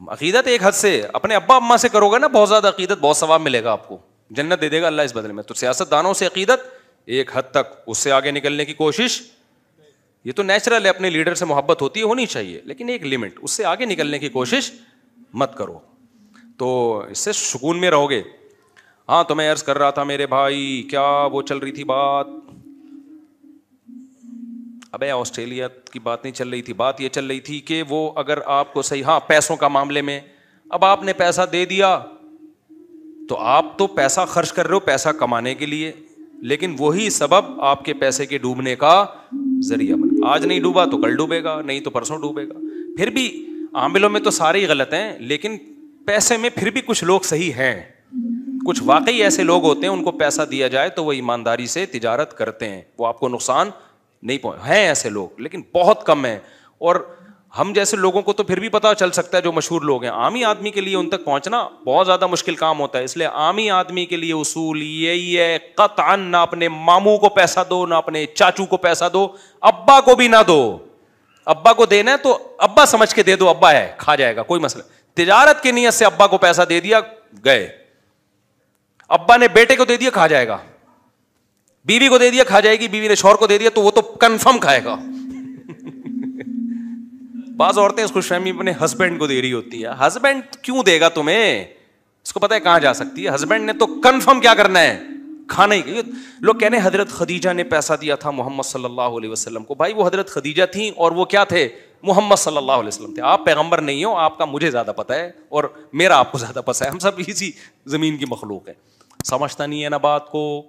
عقیدت ایک حد سے اپنے ابا اماں سے کرو گے نا بہت زیادہ عقیدت, بہت ثواب ملے گا آپ کو, جنت دے دے گا اللہ اس بدلے میں. تو سیاست دانوں سے عقیدت ایک حد تک, اس سے آگے نکلنے کی کوشش, یہ تو نیچرل ہے, اپنے لیڈر سے محبت ہوتی ہے, ہونی چاہیے, لیکن ایک لمٹ, اس سے آگے نکلنے کی کوشش مت کرو. تو اس سے سکون میں رہو گے. ہاں تو میں عرض کر رہا تھا میرے بھائی, کیا وہ چل رہی تھی بات, ابے آسٹریلیا کی بات نہیں چل رہی تھی, بات یہ چل رہی تھی کہ وہ اگر آپ کو صحیح, ہاں پیسوں کا معاملے میں, اب آپ نے پیسہ دے دیا تو آپ تو پیسہ خرچ کر رہے ہو پیسہ کمانے کے لیے, لیکن وہی سبب آپ کے پیسے کے ڈوبنے کا ذریعہ بن گیا. آج نہیں ڈوبا تو کل ڈوبے گا, نہیں تو پرسوں ڈوبے گا. پھر بھی عاملوں میں تو سارے ہی غلط ہیں, لیکن پیسے میں پھر بھی کچھ لوگ صحیح ہیں. کچھ واقعی ایسے لوگ ہوتے ہیں, ان کو پیسہ دیا جائے تو وہ ایمانداری سے تجارت کرتے ہیں, وہ آپ کو نقصان نہیں ہیں ایسے لوگ, لیکن بہت کم ہیں. اور ہم جیسے لوگوں کو تو پھر بھی پتہ چل سکتا ہے جو مشہور لوگ ہیں. عامی آدمی کے لیے ان تک پہنچنا بہت زیادہ مشکل کام ہوتا ہے. اس لیے عامی آدمی کے لیے اصول یہی ہے, قطعاً نہ اپنے ماموں کو پیسہ دو, نہ اپنے چاچو کو پیسہ دو, ابا کو بھی نہ دو. ابا کو دینا ہے تو ابا سمجھ کے دے دو, ابا ہے کھا جائے گا, کوئی مسئلہ. تجارت کی نیت سے ابا کو پیسہ دے دیا, گئے. ابا نے بیٹے کو دے دیا, کھا جائے گا. بیوی کو دے دیا, کھا جائے گی. بیوی نے شوہر کو دے دیا تو وہ تو کنفرم کھائے گا. بعض عورتیں اس خوش فہمی اپنے ہسبینڈ کو دے رہی ہوتی ہے. ہسبینڈ کیوں دے گا تمہیں, اس کو پتا ہے کہاں جا سکتی ہے. ہسبینڈ نے تو کنفرم کیا کرنا ہے, کھانا ہی. لوگ کہنے حضرت خدیجہ نے پیسہ دیا تھا محمد صلی اللہ علیہ وسلم کو. بھائی وہ حضرت خدیجہ تھیں اور وہ کیا تھے, محمد صلی اللہ علیہ وسلم تھے. آپ پیغمبر نہیں ہو, آپ کا مجھے زیادہ پتہ ہے اور میرا آپ کو زیادہ پتہ ہے. ہم سب اسی زمین کی مخلوق ہیں. سمجھتا نہیں ہے نا بات کو.